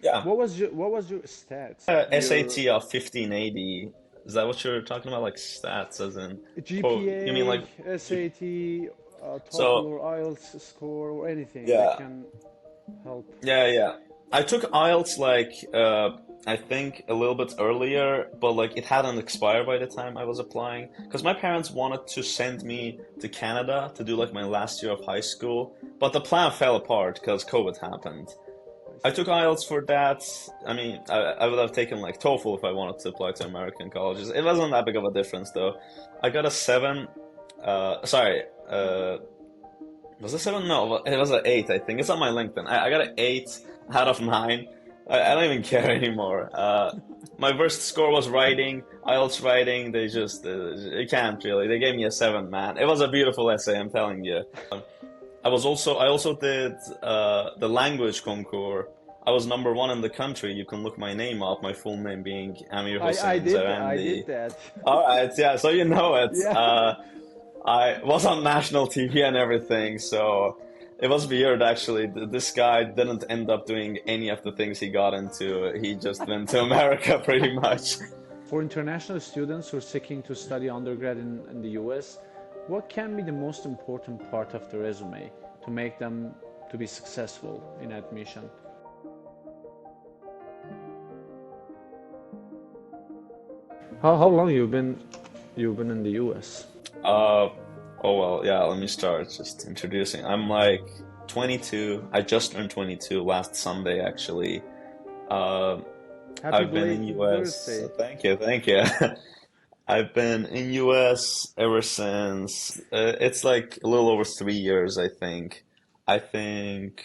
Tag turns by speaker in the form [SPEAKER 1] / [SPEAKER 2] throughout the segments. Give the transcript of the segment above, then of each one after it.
[SPEAKER 1] Yeah.
[SPEAKER 2] What was your stats? Your
[SPEAKER 1] SAT of 1580. Is that what you're talking about? Like stats as in, oh, you mean like,
[SPEAKER 2] GPA, SAT, TOEFL
[SPEAKER 1] so,
[SPEAKER 2] or IELTS score or anything that
[SPEAKER 1] yeah.
[SPEAKER 2] can help?
[SPEAKER 1] Yeah, yeah. I took IELTS like I think a little bit earlier, but like it hadn't expired by the time I was applying. Because my parents wanted to send me to Canada to do like my last year of high school, but the plan fell apart because COVID happened.
[SPEAKER 2] I
[SPEAKER 1] I
[SPEAKER 2] see.
[SPEAKER 1] took IELTS for that. I mean, I would have taken like TOEFL if I wanted to apply to American colleges. It wasn't that big of a difference though. I got a seven. Sorry. Was it seven? No, it was an eight. I think it's on my LinkedIn. I got an eight out of nine. I don't even care anymore. My worst score was writing, IELTS writing. They just you can't really. They gave me a seven, man. It was a beautiful essay. I'm telling you. I also did the language concours. I was number one in the country. You can look my name up. My full name being Amir
[SPEAKER 2] I
[SPEAKER 1] Hossein
[SPEAKER 2] did I
[SPEAKER 1] Zarandi.
[SPEAKER 2] did that.
[SPEAKER 1] All right, yeah. So you know it.
[SPEAKER 2] Yeah.
[SPEAKER 1] I was on national TV and everything, so it was weird actually. This guy didn't end up doing any of the things he got into. He just went to America pretty much.
[SPEAKER 2] For international students who are seeking to study undergrad in the US, what can be the most important part of the resume to make them to be successful in admission? How long you've been in the US?
[SPEAKER 1] Uh, oh well, yeah, let me start just introducing. I'm like 22. I just turned 22 last Sunday actually. Uh,
[SPEAKER 2] Happy
[SPEAKER 1] I've been in
[SPEAKER 2] belated
[SPEAKER 1] US.
[SPEAKER 2] birthday.
[SPEAKER 1] Thank you, thank you. I've been in US ever since. It's like a little over 3 years, I think. I think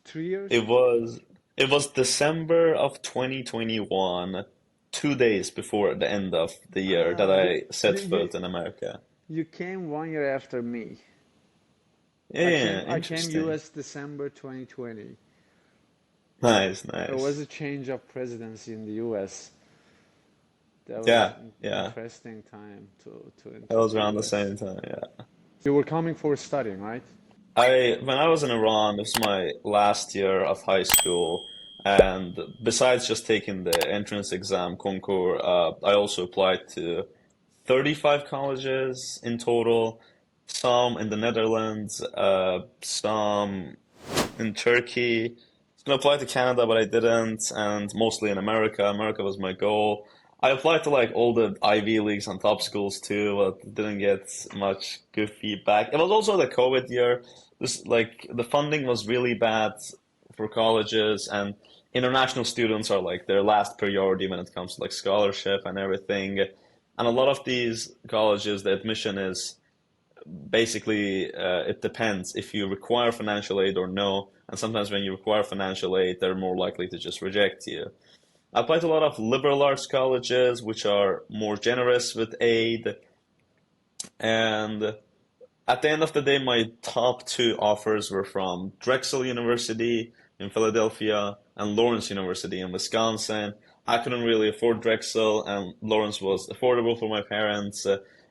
[SPEAKER 2] 3 years?
[SPEAKER 1] it was it was December of 2021, 2 days before the end of the year that
[SPEAKER 2] You,
[SPEAKER 1] I set
[SPEAKER 2] you you
[SPEAKER 1] foot in America.
[SPEAKER 2] you came 1 year after me.
[SPEAKER 1] Yeah,
[SPEAKER 2] I
[SPEAKER 1] yeah,
[SPEAKER 2] came
[SPEAKER 1] yeah,
[SPEAKER 2] I came
[SPEAKER 1] interesting.
[SPEAKER 2] US December 2020.
[SPEAKER 1] Nice,
[SPEAKER 2] There was
[SPEAKER 1] nice.
[SPEAKER 2] a change of presidency in the US. That was
[SPEAKER 1] Yeah,
[SPEAKER 2] an
[SPEAKER 1] yeah.
[SPEAKER 2] interesting time to
[SPEAKER 1] That
[SPEAKER 2] enter
[SPEAKER 1] was
[SPEAKER 2] the
[SPEAKER 1] around the
[SPEAKER 2] US.
[SPEAKER 1] same time, yeah.
[SPEAKER 2] You were coming for studying, right?
[SPEAKER 1] When I was in Iran, this was my last year of high school, and besides just taking the entrance exam concours, I also applied to 35 colleges in total, some in the Netherlands, some in Turkey. I was gonna apply to Canada, but I didn't, and mostly in America. America was my goal. I applied to like all the Ivy Leagues and top schools too, but didn't get much good feedback. It was also the COVID year. This like the funding was really bad for colleges, and international students are like their last priority when it comes to like scholarship and everything. And a lot of these colleges, the admission is basically it depends if you require financial aid or no. And sometimes when you require financial aid, they're more likely to just reject you. I applied to a lot of liberal arts colleges, which are more generous with aid. And at the end of the day, my top two offers were from Drexel University in Philadelphia and Lawrence University in Wisconsin. I couldn't really afford Drexel, and Lawrence was affordable for my parents.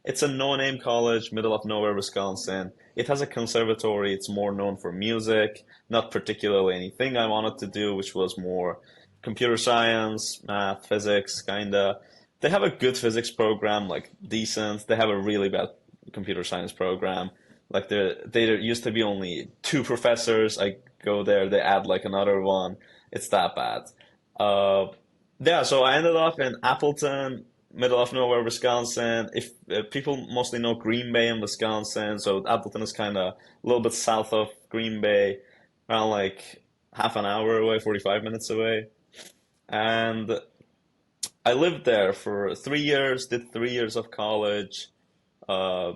[SPEAKER 1] It's a no-name college, middle of nowhere, Wisconsin. It has a conservatory. It's more known for music, not particularly anything I wanted to do, which was more computer science, math, physics, kinda. They have a good physics program, like decent. They have a really bad computer science program. Like there used to be only two professors. I go there, they add like another one. It's that bad. Uh, yeah, so I ended up in Appleton, middle of nowhere, Wisconsin. If people mostly know Green Bay in Wisconsin, so Appleton is kind of a little bit south of Green Bay, around like half an hour away, 45 minutes away. And I lived there for 3 years, did 3 years of college. Uh,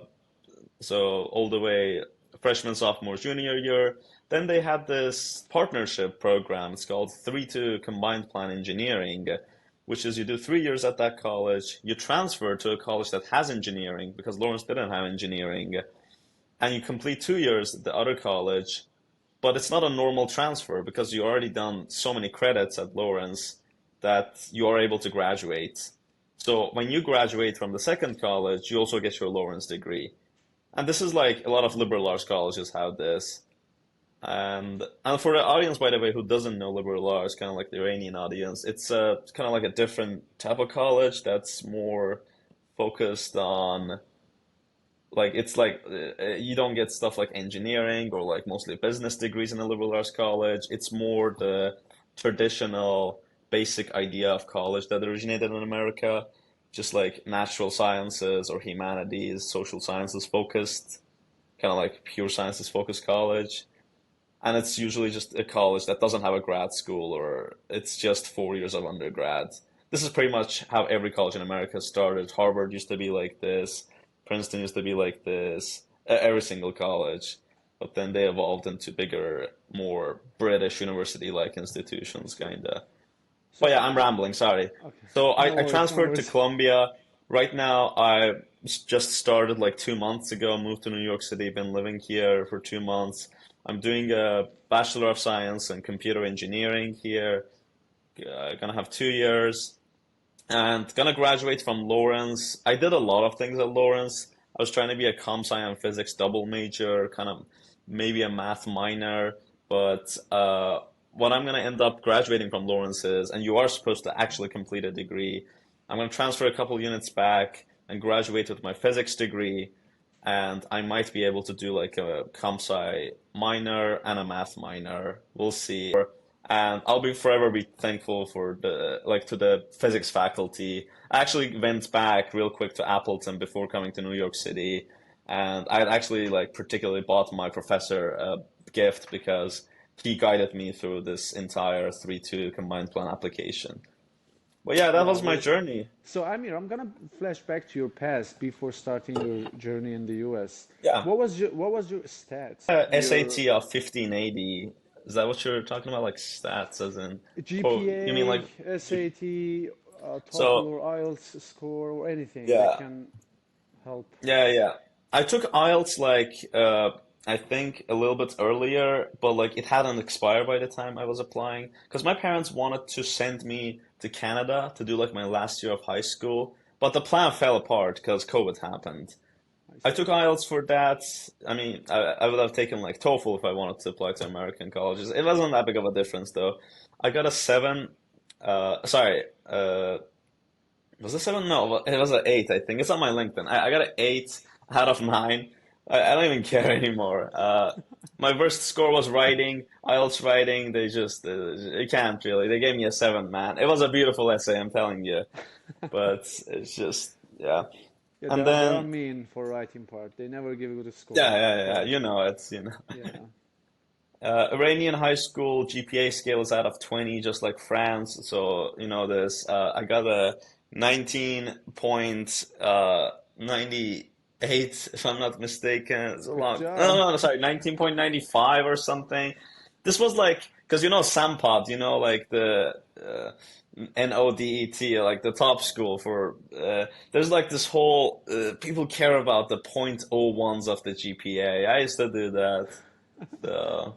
[SPEAKER 1] so all the way freshman, sophomore, junior year. Then they had this partnership program. It's called 3-2 Combined Plan Engineering, which is you do 3 years at that college, you transfer to a college that has engineering because Lawrence didn't have engineering, and you complete 2 years at the other college. But it's not a normal transfer because you already done so many credits at Lawrence that you are able to graduate. So when you graduate from the second college, you also get your Lawrence degree. And this is like a lot of liberal arts colleges have this. And for the audience, by the way, who doesn't know liberal arts, kind of like the Iranian audience, it's kind of like a different type of college that's more focused on like it's like you don't get stuff like engineering or like mostly business degrees in a liberal arts college. It's more the traditional basic idea of college that originated in America, just like natural sciences or humanities, social sciences focused, kind of like pure sciences focused college. And it's usually just a college that doesn't have a grad school or it's just 4 years of undergrad. This is pretty much how every college in America started. Harvard used to be like this, Princeton used to be like this, every single college. But then they evolved into bigger, more British university-like institutions, kinda.
[SPEAKER 2] So
[SPEAKER 1] But yeah, I'm rambling, sorry.
[SPEAKER 2] okay,
[SPEAKER 1] So
[SPEAKER 2] no
[SPEAKER 1] I
[SPEAKER 2] worries, no
[SPEAKER 1] transferred to
[SPEAKER 2] worries.
[SPEAKER 1] Columbia. Right now, just started like 2 months ago, moved to New York City, been living here for 2 months. I'm doing a Bachelor of Science in Computer Engineering here. Gonna have 2 years and gonna graduate from Lawrence. I did a lot of things at Lawrence. I was trying to be a comp sci and physics double major, kind of maybe a math minor, but what I'm gonna end up graduating from Lawrence is, and you are supposed to actually complete a degree. I'm gonna transfer a couple units back and graduate with my physics degree, and I might be able to do like a comp sci minor and a math minor. We'll see. And I'll be forever be thankful for the like to the physics faculty. I actually went back real quick to Appleton before coming to New York City, and I had actually like particularly bought my professor a gift because he guided me through this entire 3-2 combined plan application. But yeah, that
[SPEAKER 2] Yeah,
[SPEAKER 1] was my
[SPEAKER 2] well,
[SPEAKER 1] journey.
[SPEAKER 2] so Amir, I'm gonna flash back to your past before starting your journey in the US.
[SPEAKER 1] Yeah.
[SPEAKER 2] What was your stats? Your
[SPEAKER 1] SAT of 1580. Is that what you're talking about? Like stats as in, oh, you mean
[SPEAKER 2] GPA,
[SPEAKER 1] like,
[SPEAKER 2] SAT, TOEFL
[SPEAKER 1] so
[SPEAKER 2] or IELTS score or anything that
[SPEAKER 1] yeah.
[SPEAKER 2] can help?
[SPEAKER 1] Yeah. I took IELTS like I think a little bit earlier, but like it hadn't expired by the time I was applying because my parents wanted to send me to Canada to do like my last year of high school, but the plan fell apart because COVID happened.
[SPEAKER 2] I
[SPEAKER 1] I
[SPEAKER 2] see.
[SPEAKER 1] took IELTS for that. I mean, I would have taken like TOEFL if I wanted to apply to American colleges. It wasn't that big of a difference though. I got a seven. Sorry. Was it seven? No, it was an eight. I think it's on my LinkedIn. I got an 8 out of 9. I don't even care anymore. My worst score was writing, IELTS writing. They just you can't really. They gave me a 7, man. It was a beautiful essay, I'm telling you, but it's just yeah.
[SPEAKER 2] Yeah, they
[SPEAKER 1] And
[SPEAKER 2] are, they are
[SPEAKER 1] then
[SPEAKER 2] mean for writing part. They never give you the
[SPEAKER 1] yeah,
[SPEAKER 2] score.
[SPEAKER 1] yeah.
[SPEAKER 2] But
[SPEAKER 1] You know it's you know.
[SPEAKER 2] yeah,
[SPEAKER 1] Iranian high school GPA scale is out of 20, just like France. So, you know this. I got a 19.98, if I'm not mistaken. It's a
[SPEAKER 2] good
[SPEAKER 1] long. No,
[SPEAKER 2] job.
[SPEAKER 1] no, no, sorry, 19.95 or something. This was like, because you know Sampad, you know, like the NODET, like the top school for. There's like this whole. People care about the point oh 0.01s of the GPA. I used to do that. So.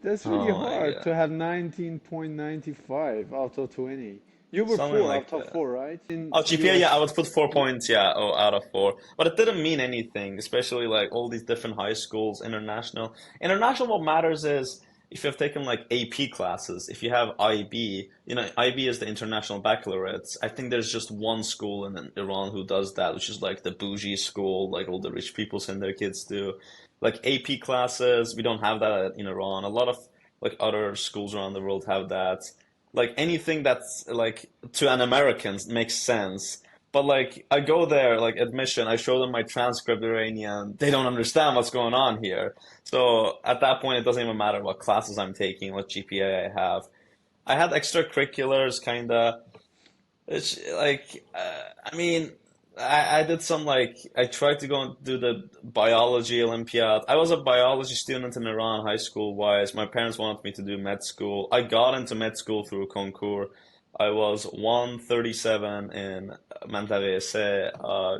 [SPEAKER 2] That's really
[SPEAKER 1] Oh my
[SPEAKER 2] hard to
[SPEAKER 1] God.
[SPEAKER 2] have 19.95 out of 20. You were
[SPEAKER 1] Something
[SPEAKER 2] 4
[SPEAKER 1] like
[SPEAKER 2] out of
[SPEAKER 1] that.
[SPEAKER 2] 4, right? In
[SPEAKER 1] Oh, GPA, yeah, I
[SPEAKER 2] US.
[SPEAKER 1] would put 4 points, yeah, oh, out of 4. But it didn't mean anything, especially like all these different high schools, international. International, what matters is if you've taken like AP classes, if you have IB, you know, IB is the International Baccalaureate. I think there's just one school in Iran who does that, which is like the bougie school, like all the rich people send their kids to. Like AP classes, we don't have that in Iran. A lot of like other schools around the world have that. Like anything that's like to an American makes sense. But like I go there, like admission, I show them my transcript Iranian. They don't understand what's going on here. So at that point, it doesn't even matter what classes I'm taking, what GPA I have. I had extracurriculars, kinda. It's like, I mean, I did some like, I tried to go and do the biology Olympiad. I was a biology student in Iran, high school wise. My parents wanted me to do med school. I got into med school through concours. I was 137 in Mantaghe Se,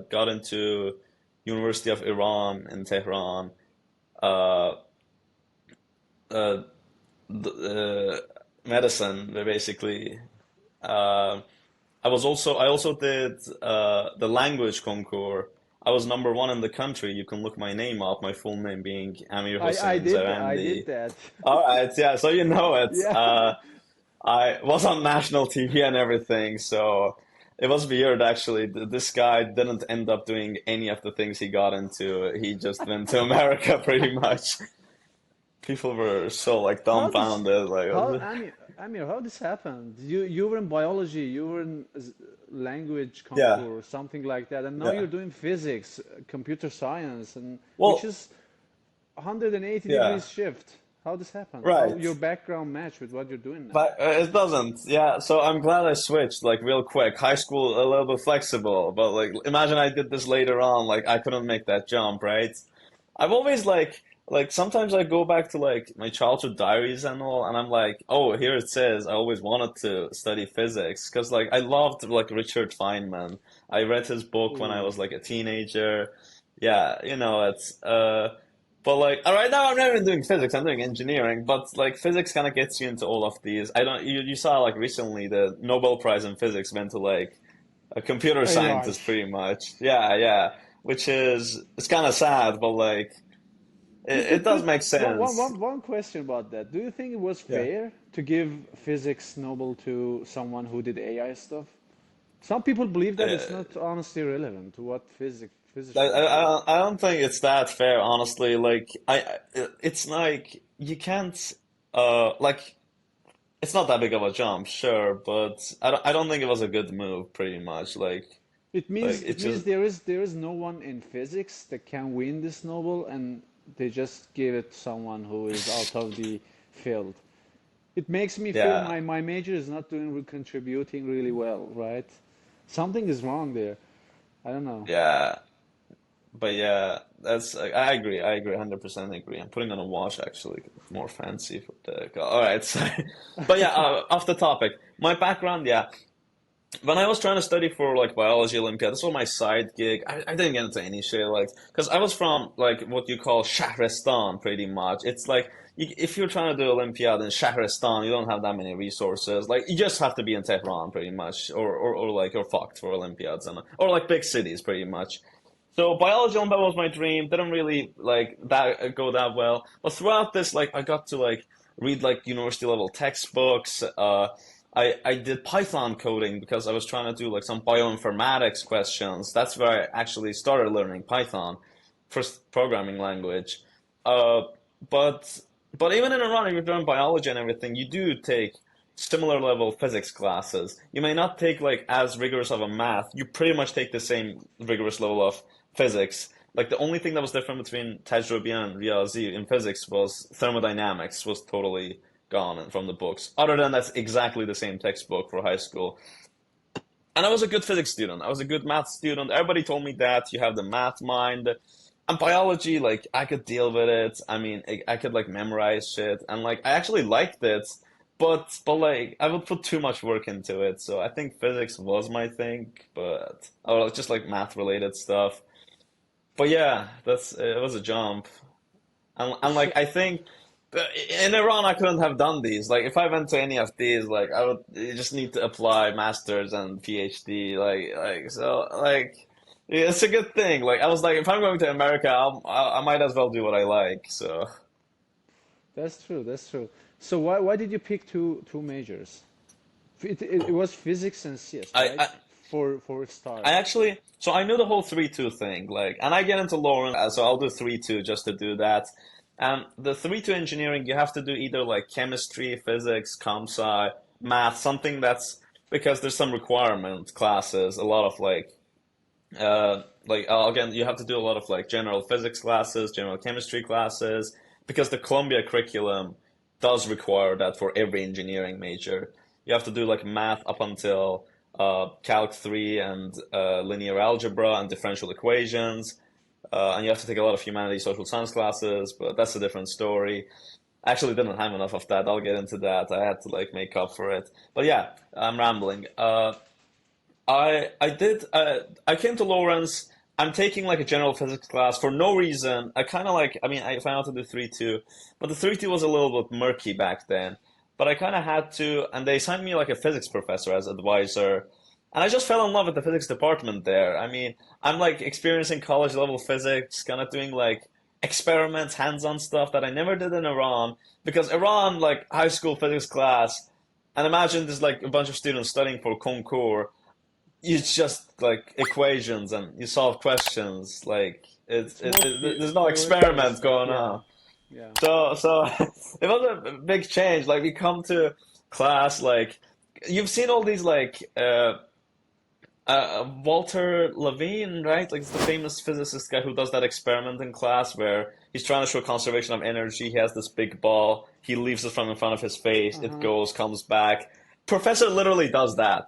[SPEAKER 1] got into University of Iran in Tehran. Uh, uh, Medicine, basically. Uh, I also did the language concours. I was number one in the country. You can look my name up, my full name being Amir
[SPEAKER 2] I
[SPEAKER 1] Hossein
[SPEAKER 2] did I did
[SPEAKER 1] Zarandi.
[SPEAKER 2] that.
[SPEAKER 1] All right, yeah, so you know it.
[SPEAKER 2] Yeah.
[SPEAKER 1] I was on national TV and everything, so it was weird actually. This guy didn't end up doing any of the things he got into. He just went to America pretty much. People were so like
[SPEAKER 2] How this,
[SPEAKER 1] dumbfounded, like,
[SPEAKER 2] how Amir, how this happened? You were in biology, you were in language
[SPEAKER 1] yeah,
[SPEAKER 2] concours, something like that, and now
[SPEAKER 1] yeah.
[SPEAKER 2] you're doing physics, computer science, and which
[SPEAKER 1] Well,
[SPEAKER 2] is 180
[SPEAKER 1] yeah,
[SPEAKER 2] degrees shift. How this happened? How
[SPEAKER 1] right.
[SPEAKER 2] your background match with what you're doing now?
[SPEAKER 1] But it doesn't. Yeah, so I'm glad I switched like real quick. High school a little bit flexible, but like imagine I did this later on, like I couldn't make that jump, right? I've always like sometimes I go back to like my childhood diaries and all, and I'm like, oh, here it says I always wanted to study physics because like I loved like Richard Feynman. I read his book when I
[SPEAKER 2] Ooh.
[SPEAKER 1] was like a teenager. Yeah, it's but like right now I'm not even doing physics, I'm doing engineering, but like physics kind of gets you into all of these. I don't you saw like recently the Nobel Prize in physics went to like a computer
[SPEAKER 2] AI.
[SPEAKER 1] scientist pretty much. Yeah, yeah. Which is it's kind of sad, but like it does make sense.
[SPEAKER 2] One question about that. Do you think it was
[SPEAKER 1] Yeah.
[SPEAKER 2] fair to give physics Nobel to someone who did AI stuff? Some people believe that it's
[SPEAKER 1] Uh,
[SPEAKER 2] not honestly relevant to what
[SPEAKER 1] I,
[SPEAKER 2] physicians
[SPEAKER 1] I
[SPEAKER 2] do.
[SPEAKER 1] I don't think it's that fair, honestly. Like it's like you can't like it's not that big of a jump, sure, but I don't think it was a good move, pretty much. Like it
[SPEAKER 2] It means
[SPEAKER 1] just
[SPEAKER 2] there is no one in physics that can win this Nobel, and they just give it to someone who is out of the field. It makes me feel
[SPEAKER 1] yeah,
[SPEAKER 2] my major is not doing contributing really well, right? Something is wrong there. I don't know.
[SPEAKER 1] yeah. But yeah, that's I agree, 100% agree. I'm putting on a watch actually, more fancy for the. All right, so, but yeah, off the topic. My background, yeah. When I was trying to study for like biology Olympiad, this was my side gig. I didn't get into any shit like because I was from like what you call Shahristan, pretty much. It's like if you're trying to do Olympiad in Shahristan, you don't have that many resources. Like you just have to be in Tehran, pretty much, or like you're fucked for Olympiads and or like big cities, pretty much. So biology Olympiad was my dream. Didn't really like that go that well. But throughout this, like I got to like read like university level textbooks. I did Python coding because I was trying to do like some bioinformatics questions. That's where I actually started learning Python, first programming language. Uh, but but even in Iran, if you're doing biology and everything, you do take similar level physics classes. You may not take like as rigorous of a math. You pretty much take the same rigorous level of physics. Like the only thing that was different between Tajrubi and Riyazi in physics was thermodynamics was totally gone from the books. Other than that's exactly the same textbook for high school. And I was a good physics student. I was a good math student. Everybody told me that you have the math mind. And biology, like I could deal with it. I mean, I could like memorize shit, and like I actually liked it. But like I would put too much work into it. So I think physics was my thing, but oh, just like math related stuff. But yeah, that's it was a jump. And like
[SPEAKER 2] So,
[SPEAKER 1] I think in Iran I couldn't have done these. Like if I went to any of these, like I would you just need to apply masters and PhD. Like so like yeah, it's a good thing. Like I was like if I'm going to America, I might as well do what I like. So
[SPEAKER 2] that's true. That's true. So why did you pick two majors? It was physics and CS,
[SPEAKER 1] I,
[SPEAKER 2] right?
[SPEAKER 1] I
[SPEAKER 2] For a start.
[SPEAKER 1] I actually so I knew the whole 3-2 thing. Like and I get into Lawrence, so I'll do 3-2 just to do that. And the 3-2 engineering, you have to do either like chemistry, physics, comp sci, math, something that's because there's some requirement classes, a lot of again, you have to do a lot of like general physics classes, general chemistry classes, because the Columbia curriculum does require that for every engineering major. You have to do like math up until Calc 3 and linear algebra and differential equations. And you have to take a lot of humanities, social science classes, but that's a different story. I actually didn't have enough of that. I'll get into that. I had to like make up for it. But yeah, I'm rambling. I came to Lawrence. I'm taking like a general physics class for no reason. I kind of like I mean I found out to do 3-2, but the 3-2 was a little bit murky back then. But I kind of had to, and they signed me like a physics professor as advisor. And I just fell in love with the physics department there. I mean, I'm like experiencing college level physics, kind of doing like experiments, hands-on stuff that I never did in Iran. Because Iran, like high school physics class, and imagine there's like a bunch of students studying for concours. It's just like equations and you solve questions. Like
[SPEAKER 2] It's more
[SPEAKER 1] there's no
[SPEAKER 2] theoretical
[SPEAKER 1] experiment
[SPEAKER 2] stuff.
[SPEAKER 1] going
[SPEAKER 2] Yeah,
[SPEAKER 1] on.
[SPEAKER 2] yeah.
[SPEAKER 1] So it was a big change. Like we come to class, like you've seen all these like Walter Levine, right? Like it's the famous physicist guy who does that experiment in class where he's trying to show conservation of energy. He has this big ball. He leaves it from in front of his face. It
[SPEAKER 2] Uh-huh.
[SPEAKER 1] goes, comes back. Professor literally does that.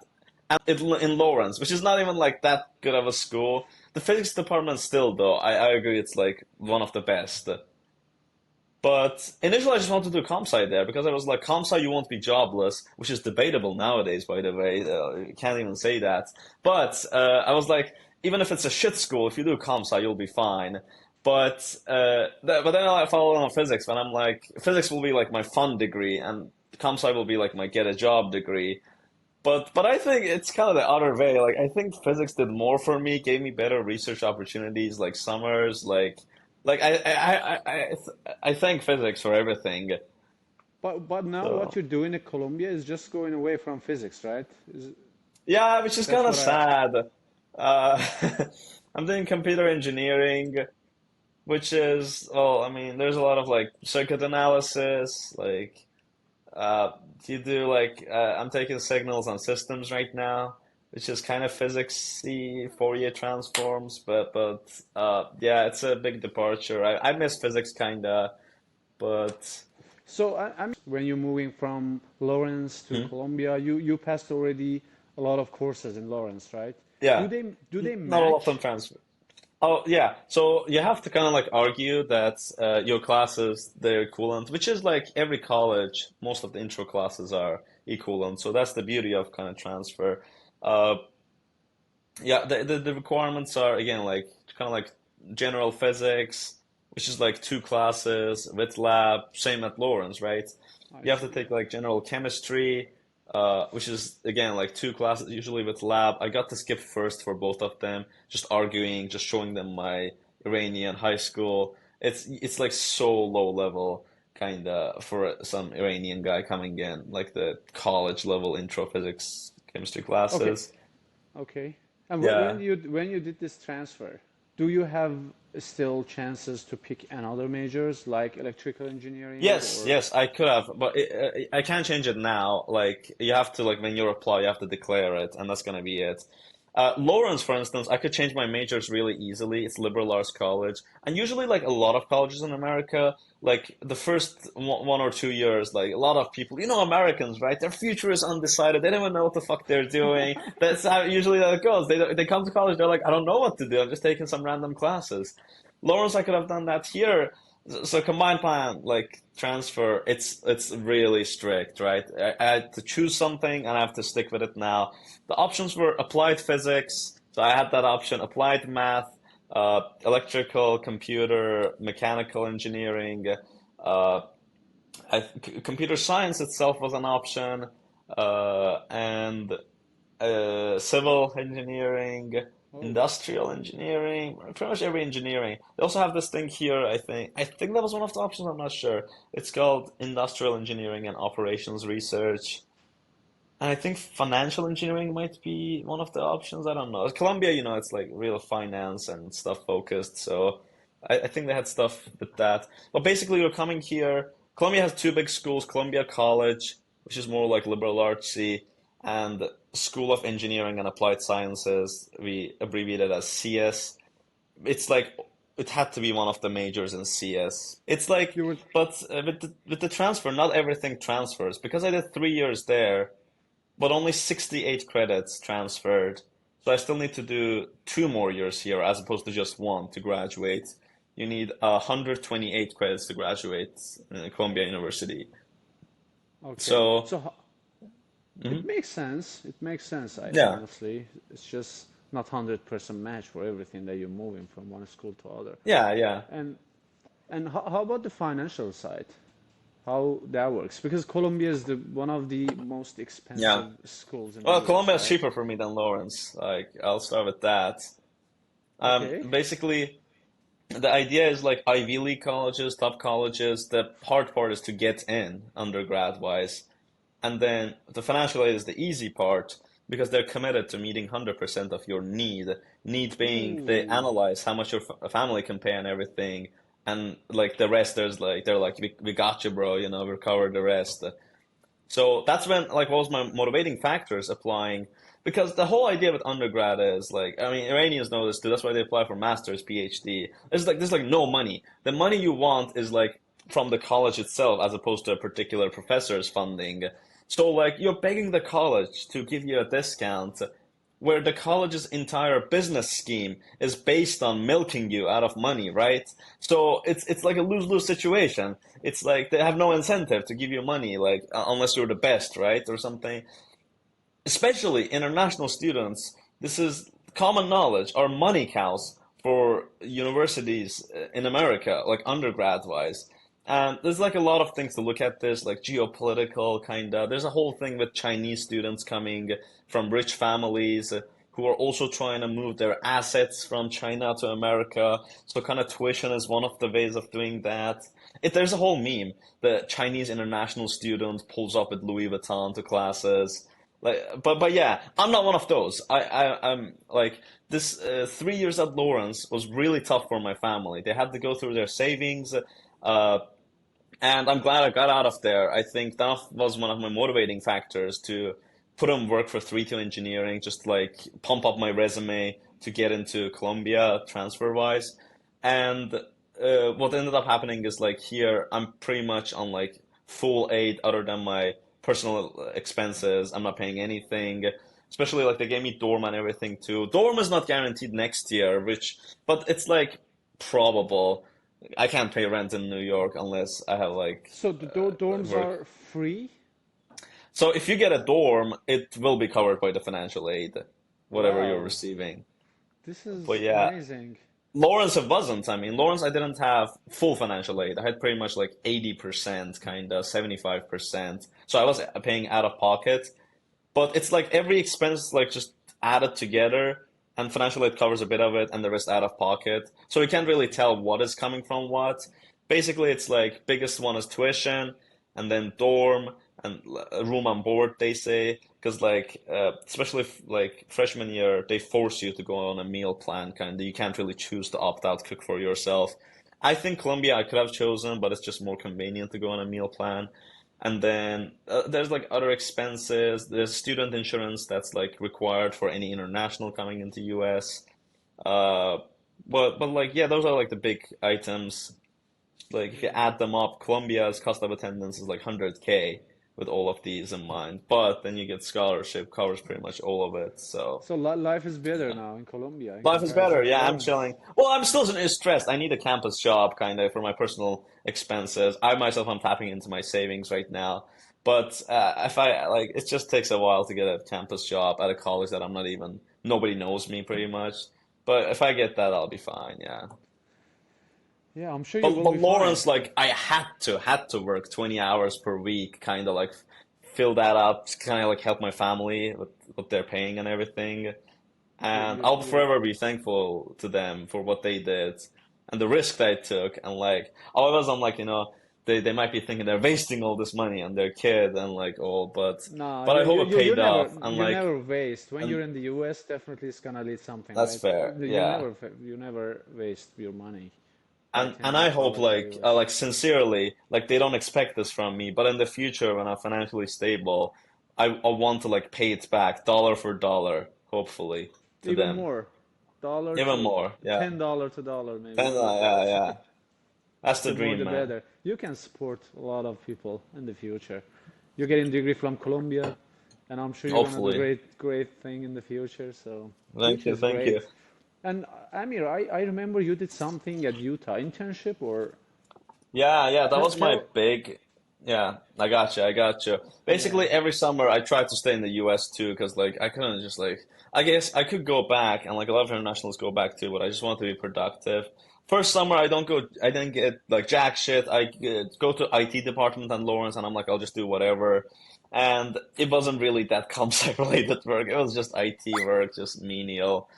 [SPEAKER 1] And in Lawrence, which is not even like that good of a school. The physics department still, though, I agree it's like one of the best. But initially, I just wanted to do comp sci there because I was like, comp sci, you won't be jobless, which is debatable nowadays, by the way. You can't even say that. But I was like, even if it's a shit school, if you do comp sci, you'll be fine. But then I followed on physics, and I'm like, physics will be like my fun degree, and comp sci will be like my get a job degree. But I think it's kind of the other way. Like I think physics did more for me, gave me better research opportunities, like summers, like I thank physics for everything.
[SPEAKER 2] But now what
[SPEAKER 1] So
[SPEAKER 2] you're doing at Columbia is just going away from physics, right?
[SPEAKER 1] yeah, which is
[SPEAKER 2] That's
[SPEAKER 1] kind of
[SPEAKER 2] what I.
[SPEAKER 1] sad. Uh, I'm doing computer engineering, which is well, I mean, there's a lot of like circuit analysis, like Uh, you do like I'm taking signals on systems right now, which is kind of physicsy Fourier transforms, but yeah, it's a big departure. I miss physics kinda, but
[SPEAKER 2] So I'm when you're moving from Lawrence to
[SPEAKER 1] hmm?
[SPEAKER 2] Columbia, you passed already a lot of courses in Lawrence, right?
[SPEAKER 1] Yeah,
[SPEAKER 2] Do they
[SPEAKER 1] not all of them
[SPEAKER 2] match?
[SPEAKER 1] transfer. Oh yeah, so you have to kind of like argue that your classes they're equivalent, which is like every college, most of the intro classes are equivalent. So that's the beauty of kind of transfer. Uh, Yeah, the requirements are again like kind of like general physics, which is like two classes with lab, same at Lawrence, right?
[SPEAKER 2] I
[SPEAKER 1] You have to
[SPEAKER 2] see.
[SPEAKER 1] take like general chemistry, which is again like two classes usually with lab. I got to skip first for both of them, just arguing, just showing them my Iranian high school. It's like so low level kind of for some Iranian guy coming in, like the college level intro physics chemistry
[SPEAKER 2] Okay,
[SPEAKER 1] classes.
[SPEAKER 2] okay. And
[SPEAKER 1] Yeah.
[SPEAKER 2] when you did this transfer, do you have still chances to pick another majors like electrical engineering
[SPEAKER 1] Yes,
[SPEAKER 2] or?
[SPEAKER 1] yes, I could have, but I can't change it now. Like you have to, like when you apply, you have to declare it, and that's gonna be it. Lawrence, for instance, I could change my majors really easily. It's liberal arts college, and usually, like a lot of colleges in America, like the first 1 or 2 years, like a lot of people, Americans, right? Their future is undecided. They don't even know what the fuck they're doing. That's how usually that goes. They come to college, they're like, I don't know what to do. I'm just taking some random classes. Lawrence, I could have done that here. So combined plan, like transfer, it's really strict, right? I had to choose something and I have to stick with it now. The options were applied physics, so I had that option, applied math, electrical, computer, mechanical engineering, uh, computer science itself was an option, and civil engineering,
[SPEAKER 2] Oh,
[SPEAKER 1] industrial engineering, pretty much every engineering. They also have this thing here, I think. I think that was one of the options, I'm not sure. It's called industrial engineering and operations research. And I think financial engineering might be one of the options. I don't know. At Columbia, it's like real finance and stuff focused. So I think they had stuff with that. But basically, you're coming here. Columbia has two big schools, Columbia College, which is more like liberal artsy, and School of Engineering and Applied Sciences. We abbreviate it as CS. It's like it had to be one of the majors in CS. It's like,
[SPEAKER 2] you were.
[SPEAKER 1] but with the transfer, not everything transfers. Because I did 3 years there, but only 68 credits transferred. So I still need to do 2 more years here as opposed to just one to graduate. You need 128 credits to graduate in Columbia University.
[SPEAKER 2] Okay.
[SPEAKER 1] So,
[SPEAKER 2] So it
[SPEAKER 1] mhm.
[SPEAKER 2] makes sense. It makes sense, I
[SPEAKER 1] Yeah,
[SPEAKER 2] honestly. It's just not 100% match for everything that you're moving from one school to other.
[SPEAKER 1] yeah, yeah.
[SPEAKER 2] And how about the financial side? how that works? Because Columbia is the one of the most
[SPEAKER 1] Yeah.
[SPEAKER 2] expensive schools in the
[SPEAKER 1] Well,
[SPEAKER 2] US,
[SPEAKER 1] Columbia is
[SPEAKER 2] right?
[SPEAKER 1] cheaper for me than Lawrence. Like, I'll start with that.
[SPEAKER 2] Okay.
[SPEAKER 1] Basically, the idea is like Ivy League colleges, top colleges. The hard part is to get in undergrad wise. And then the financial aid is the easy part because they're committed to meeting 100% of your need. Need being they
[SPEAKER 2] Ooh.
[SPEAKER 1] analyze how much your family can pay and everything. And like the rest, they're like, we got you, bro, we'll cover the rest. So that's when, like, what was my motivating factors applying? Because the whole idea with undergrad is like, I mean, Iranians know this too. That's why they apply for master's, PhD. There's like no money. The money you want is like from the college itself, as opposed to a particular professor's funding. So like, you're begging the college to give you a discount, where the college's entire business scheme is based on milking you out of money, right? So it's like a lose-lose situation. It's like they have no incentive to give you money, like unless you're the best, right, or something. Especially international students, this is common knowledge, are money cows for universities in America, like undergrad wise. And there's like a lot of things to look at this, like geopolitical kind of. There's a whole thing with Chinese students coming from rich families who are also trying to move their assets from China to America. So kind of tuition is one of the ways of doing that. There's a whole meme. The Chinese international student pulls up with Louis Vuitton to classes. Like, but yeah, I'm not one of those. I'm like this. 3 years at Lawrence was really tough for my family. They had to go through their savings, and I'm glad I got out of there. I think that was one of my motivating factors to put in work for 3-2 engineering, just like pump up my resume to get into Columbia transfer wise. And what ended up happening is like here, I'm pretty much on like full aid other than my personal expenses. I'm not paying anything. Especially like they gave me dorm and everything too. Dorm is not guaranteed next year, but it's like probable. I can't pay rent in New York unless I have like
[SPEAKER 2] So the dorms
[SPEAKER 1] work.
[SPEAKER 2] are free?
[SPEAKER 1] So if you get a dorm, it will be covered by the financial aid, whatever you're
[SPEAKER 2] Wow,
[SPEAKER 1] receiving.
[SPEAKER 2] this
[SPEAKER 1] But
[SPEAKER 2] is
[SPEAKER 1] yeah,
[SPEAKER 2] amazing.
[SPEAKER 1] Lawrence it wasn't. I mean, Lawrence I didn't have full financial aid. I had pretty much like 80%, kind of 75%. So I was paying out of pocket. But it's like every expense like just added together, and financial aid covers a bit of it, and the rest out of pocket. So you can't really tell what is coming from what. Basically, it's like biggest one is tuition, and then dorm and room and board. They say because like especially if, like freshman year, they force you to go on a meal plan. Kind of, you can't really choose to opt out, cook for yourself. I think Columbia I could have chosen, but it's just more convenient to go on a meal plan. And then there's like other expenses. There's student insurance that's like required for any international coming into US. Uh, but like yeah, those are like the big items. Like if you add them up, Columbia's cost of attendance is like 100K with all of these in mind. But then you get scholarship covers pretty much all of it. So
[SPEAKER 2] So li life is better now in Colombia in
[SPEAKER 1] life is better.
[SPEAKER 2] comparison to
[SPEAKER 1] Yeah, I'm
[SPEAKER 2] Lawrence.
[SPEAKER 1] chilling. Well, I'm still stressed. I need a campus job kind of for my personal expenses. I myself am tapping into my savings right now. But if I like, it just takes a while to get a campus job at a college that I'm not even, nobody knows me pretty much. But if I get that, I'll be fine. Yeah.
[SPEAKER 2] Yeah, I'm sure you
[SPEAKER 1] But
[SPEAKER 2] will
[SPEAKER 1] but
[SPEAKER 2] be fine.
[SPEAKER 1] Lawrence, like I had to work 20 hours per week, kind of like fill that up, kind of like help my family with what they're paying and everything.
[SPEAKER 2] You,
[SPEAKER 1] And
[SPEAKER 2] you,
[SPEAKER 1] I'll
[SPEAKER 2] you,
[SPEAKER 1] forever be thankful to them for what they did and the risk they took. And like, always I'm like, they might be thinking they're wasting all this money on their kid and like all,
[SPEAKER 2] nah,
[SPEAKER 1] but I hope it
[SPEAKER 2] you
[SPEAKER 1] paid
[SPEAKER 2] never,
[SPEAKER 1] off. And
[SPEAKER 2] you
[SPEAKER 1] like,
[SPEAKER 2] never waste. When you're
[SPEAKER 1] and
[SPEAKER 2] in the US, definitely it's gonna lead something,
[SPEAKER 1] that's
[SPEAKER 2] right?
[SPEAKER 1] fair. Yeah.
[SPEAKER 2] You never waste your money by
[SPEAKER 1] And
[SPEAKER 2] attending
[SPEAKER 1] I hope
[SPEAKER 2] college in the US.
[SPEAKER 1] like sincerely, like they don't expect this from me, but in the future when I'm financially stable, I want to like pay it back dollar for dollar, hopefully, to
[SPEAKER 2] Even
[SPEAKER 1] them.
[SPEAKER 2] more, dollar
[SPEAKER 1] Even
[SPEAKER 2] to
[SPEAKER 1] more. Yeah.
[SPEAKER 2] $10 to dollar, maybe
[SPEAKER 1] And yeah,
[SPEAKER 2] $100.
[SPEAKER 1] yeah. That's the
[SPEAKER 2] The more
[SPEAKER 1] dream,
[SPEAKER 2] the
[SPEAKER 1] man.
[SPEAKER 2] better. You can support a lot of people in the future. You're getting a degree from Columbia, and I'm sure you're gonna do
[SPEAKER 1] Hopefully.
[SPEAKER 2] great thing in the future. So,
[SPEAKER 1] Thank
[SPEAKER 2] which
[SPEAKER 1] you,
[SPEAKER 2] is
[SPEAKER 1] thank
[SPEAKER 2] great.
[SPEAKER 1] you.
[SPEAKER 2] And Amir, I remember you did something at Utah internship or
[SPEAKER 1] Yeah, that was my
[SPEAKER 2] tell
[SPEAKER 1] big. Yeah, I got you.
[SPEAKER 2] yeah.
[SPEAKER 1] Basically, every summer I tried to stay in the US too, because like I couldn't just like. I guess I could go back, and like a lot of internationals go back too, but I just wanted to be productive. First summer, I didn't get like jack shit. I go to IT department and Lawrence, and I'm like, I'll just do whatever. And it wasn't really that comp sci related work. It was just IT work, just menial,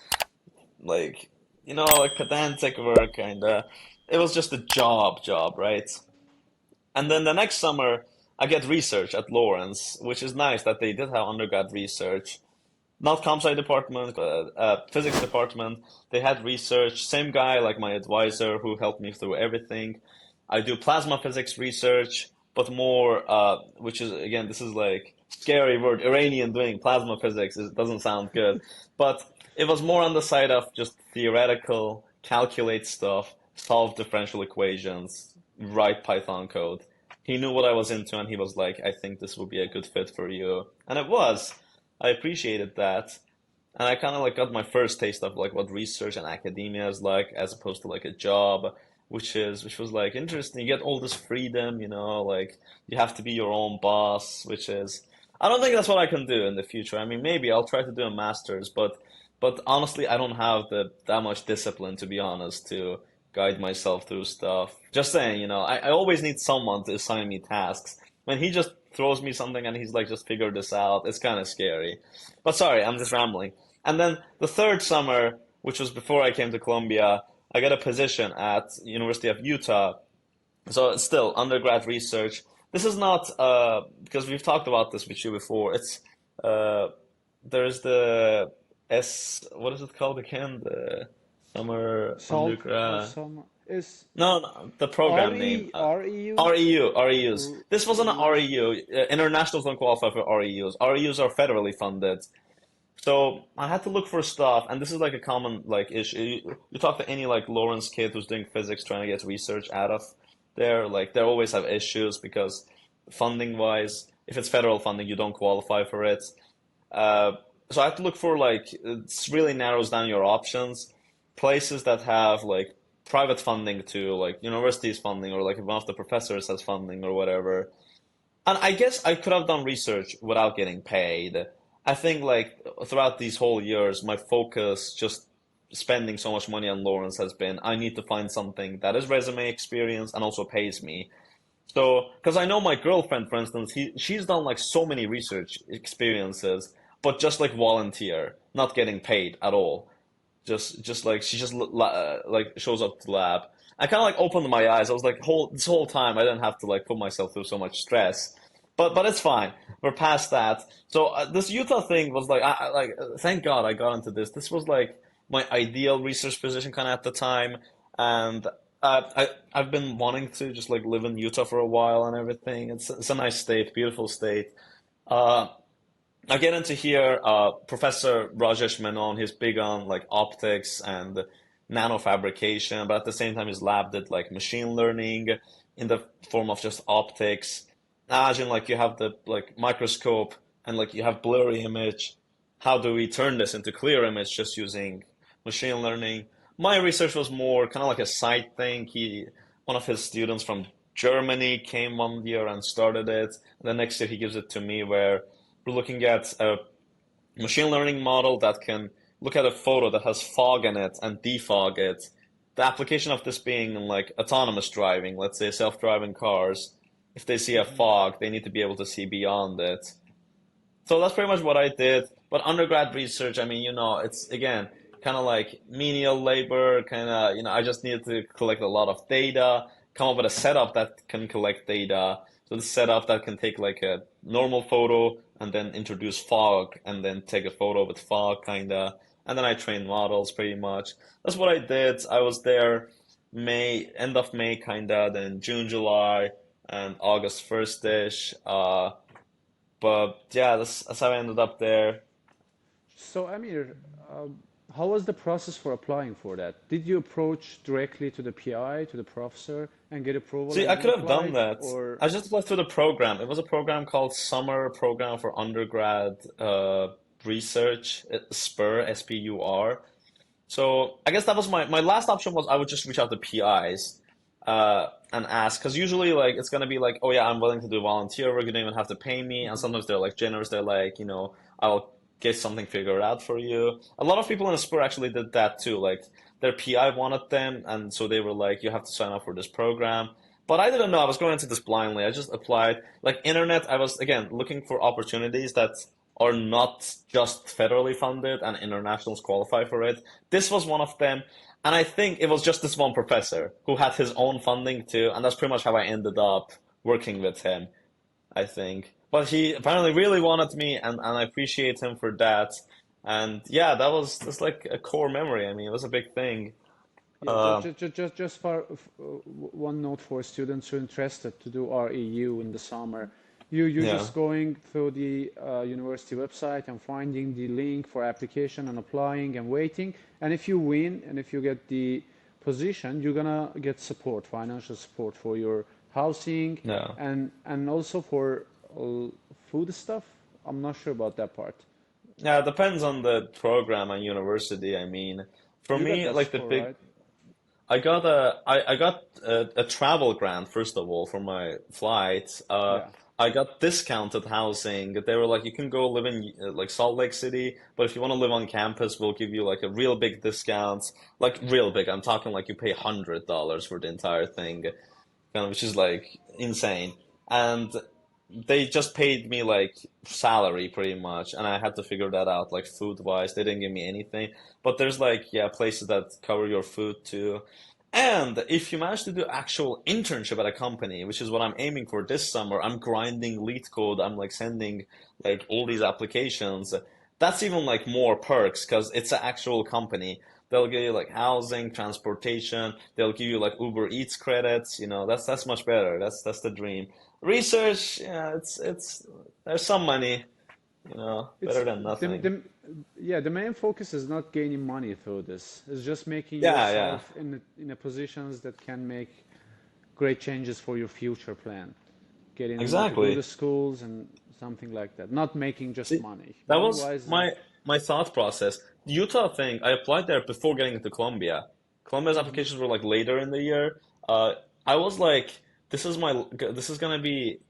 [SPEAKER 1] like, like pedantic work, kind of. It was just a job, right? And then the next summer, I get research at Lawrence, which is nice that they did have undergrad research. Not comp sci department, but physics department. They had research. Same guy, like my advisor, who helped me through everything. I do plasma physics research, but more, which is again, this is like scary word. Iranian doing plasma physics. It doesn't sound good, but it was more on the side of just theoretical, calculate stuff, solve differential equations, write Python code. He knew what I was into, and he was like, "I think this would be a good fit for you," and it was. I appreciated that. And I kind of like got my first taste of like what research and academia is like as opposed to like a job, which was like interesting. You get all this freedom, like you have to be your own boss, which is I don't think that's what I can do in the future. I mean, maybe I'll try to do a master's, but honestly, I don't have the that much discipline to be honest to guide myself through stuff. Just saying, I always need someone to assign me tasks. When he just throws me something and he's like, just figure this out, it's kind of scary. But sorry, I'm just rambling. And then the third summer, which was before I came to Columbia, I got a position at University of Utah. So it's still undergrad research. This is not because we've talked about this with you before. It's uh, there's the what is it called again? The summer
[SPEAKER 2] Salt
[SPEAKER 1] undergrad.
[SPEAKER 2] some is
[SPEAKER 1] No, the program name.
[SPEAKER 2] REU?
[SPEAKER 1] REU, REUs.
[SPEAKER 2] R-
[SPEAKER 1] This wasn't an
[SPEAKER 2] REU?
[SPEAKER 1] REU. Internationals don't qualify for REUs. REUs are federally funded. So I had to look for stuff, and this is like a common like issue. You talk to any like Lawrence kid who's doing physics trying to get research out of there, like they always have issues because funding wise, if it's federal funding, you don't qualify for it. Uh, so I had to look for like it really narrows down your options. Places that have like private funding too, like universities funding, or like if one of the professors has funding or whatever. And I guess I could have done research without getting paid. I think like throughout these whole years, my focus just spending so much money on Lawrence has been I need to find something that is resume experience and also pays me. So, because I know my girlfriend, for instance, she's done like so many research experiences, but just like volunteer, not getting paid at all. Just like she just like shows up to the lab. I kind of like opened my eyes. I was like, whole this whole time I didn't have to like put myself through so much stress. But it's fine. We're past that. So this Utah thing was like, thank God I got into this. This was like my ideal research position kind of at the time, and I've been wanting to just like live in Utah for a while and everything. It's a nice state, beautiful state. Uh, I get into here, Professor Rajesh Menon, he's big on like optics and nanofabrication, but at the same time his lab did like machine learning in the form of just optics. Imagine like you have the like microscope and like you have blurry image. How do we turn this into clear image just using machine learning? My research was more kind of like a side thing. One of his students from Germany came one year and started it. The next year he gives it to me where we're looking at a machine learning model that can look at a photo that has fog in it and defog it. The application of this being in like autonomous driving, let's say self-driving cars, if they see a
[SPEAKER 2] Mhm.
[SPEAKER 1] fog, they need to be able to see beyond it. So that's pretty much what I did. But undergrad research, I mean, it's again kind of like menial labor, kind of, I just needed to collect a lot of data, come up with a setup that can collect data. So the setup that can take like a normal photo and then introduce fog and then take a photo with fog, kind of. And then I trained models pretty much. That's what I did. I was there end of May, kind of, then June, July, and August 1st-ish. But yeah, that's how I ended up there.
[SPEAKER 2] So, Amir, how was the process for applying for that? Did you approach directly to the PI, to the professor, and get approval
[SPEAKER 1] See,
[SPEAKER 2] and
[SPEAKER 1] I
[SPEAKER 2] then
[SPEAKER 1] could have done
[SPEAKER 2] applied?
[SPEAKER 1] that.
[SPEAKER 2] Or
[SPEAKER 1] I just applied through the program. It was a program called Summer Program for Undergrad Research, SPUR, SPUR. So I guess that was my last option was I would just reach out to PIs and ask, because usually like it's gonna be like, oh yeah, I'm willing to do volunteer work. You don't even have to pay me. And
[SPEAKER 2] Mhm.
[SPEAKER 1] sometimes they're like generous. They're like, I'll get something figured out for you. A lot of people in the spur actually did that too. Like their PI wanted them, and so they were like, you have to sign up for this program. But I didn't know. I was going into this blindly. I just applied. Like internet, I was again looking for opportunities that are not just federally funded and internationals qualify for it. This was one of them. And I think it was just this one professor who had his own funding too, and that's pretty much how I ended up working with him, I think. But he apparently really wanted me, and I appreciate him for that. And yeah, that's like a core memory. I mean, it was a big thing.
[SPEAKER 2] Yeah,
[SPEAKER 1] Uh,
[SPEAKER 2] just for one note for students who are interested to do REU in the summer, you're
[SPEAKER 1] yeah,
[SPEAKER 2] just going through the university website and finding the link for application and applying and waiting. And if you win and if you get the position, you're gonna get support, financial support for your housing
[SPEAKER 1] yeah.
[SPEAKER 2] and also for uh, food stuff. I'm not sure about that part.
[SPEAKER 1] Yeah, it depends on the program and university. I mean, for
[SPEAKER 2] You got
[SPEAKER 1] me,
[SPEAKER 2] that
[SPEAKER 1] like the
[SPEAKER 2] support,
[SPEAKER 1] big
[SPEAKER 2] right?
[SPEAKER 1] I got a travel grant first of all for my flight.
[SPEAKER 2] Yeah.
[SPEAKER 1] I got discounted housing. They were like, you can go live in like Salt Lake City, but if you want to live on campus, we'll give you like a real big discount, like real big. I'm talking like you pay $100 for the entire thing, which is like insane. And they just paid me like salary pretty much, and I had to figure that out like food wise. They didn't give me anything, but there's like yeah places that cover your food too. And if you manage to do actual internship at a company, which is what I'm aiming for this summer, I'm grinding lead code. I'm like sending like all these applications. That's even like more perks because it's an actual company. They'll give you like housing, transportation. They'll give you like Uber Eats credits. You know, that's much better. That's the dream. Research, yeah, it's there's some money,
[SPEAKER 2] It's
[SPEAKER 1] better than nothing.
[SPEAKER 2] yeah, the main focus is not gaining money through this. It's just making
[SPEAKER 1] Yeah, yeah,
[SPEAKER 2] yourself in a positions that can make great changes for your future plan. Getting into good
[SPEAKER 1] exactly.
[SPEAKER 2] schools and something like that. Not making just money.
[SPEAKER 1] That was
[SPEAKER 2] Otherwise,
[SPEAKER 1] my thought process. The Utah thing, I applied there before getting into Columbia. Columbia's
[SPEAKER 2] Mhm.
[SPEAKER 1] applications were like later in the year. I was like, this is gonna be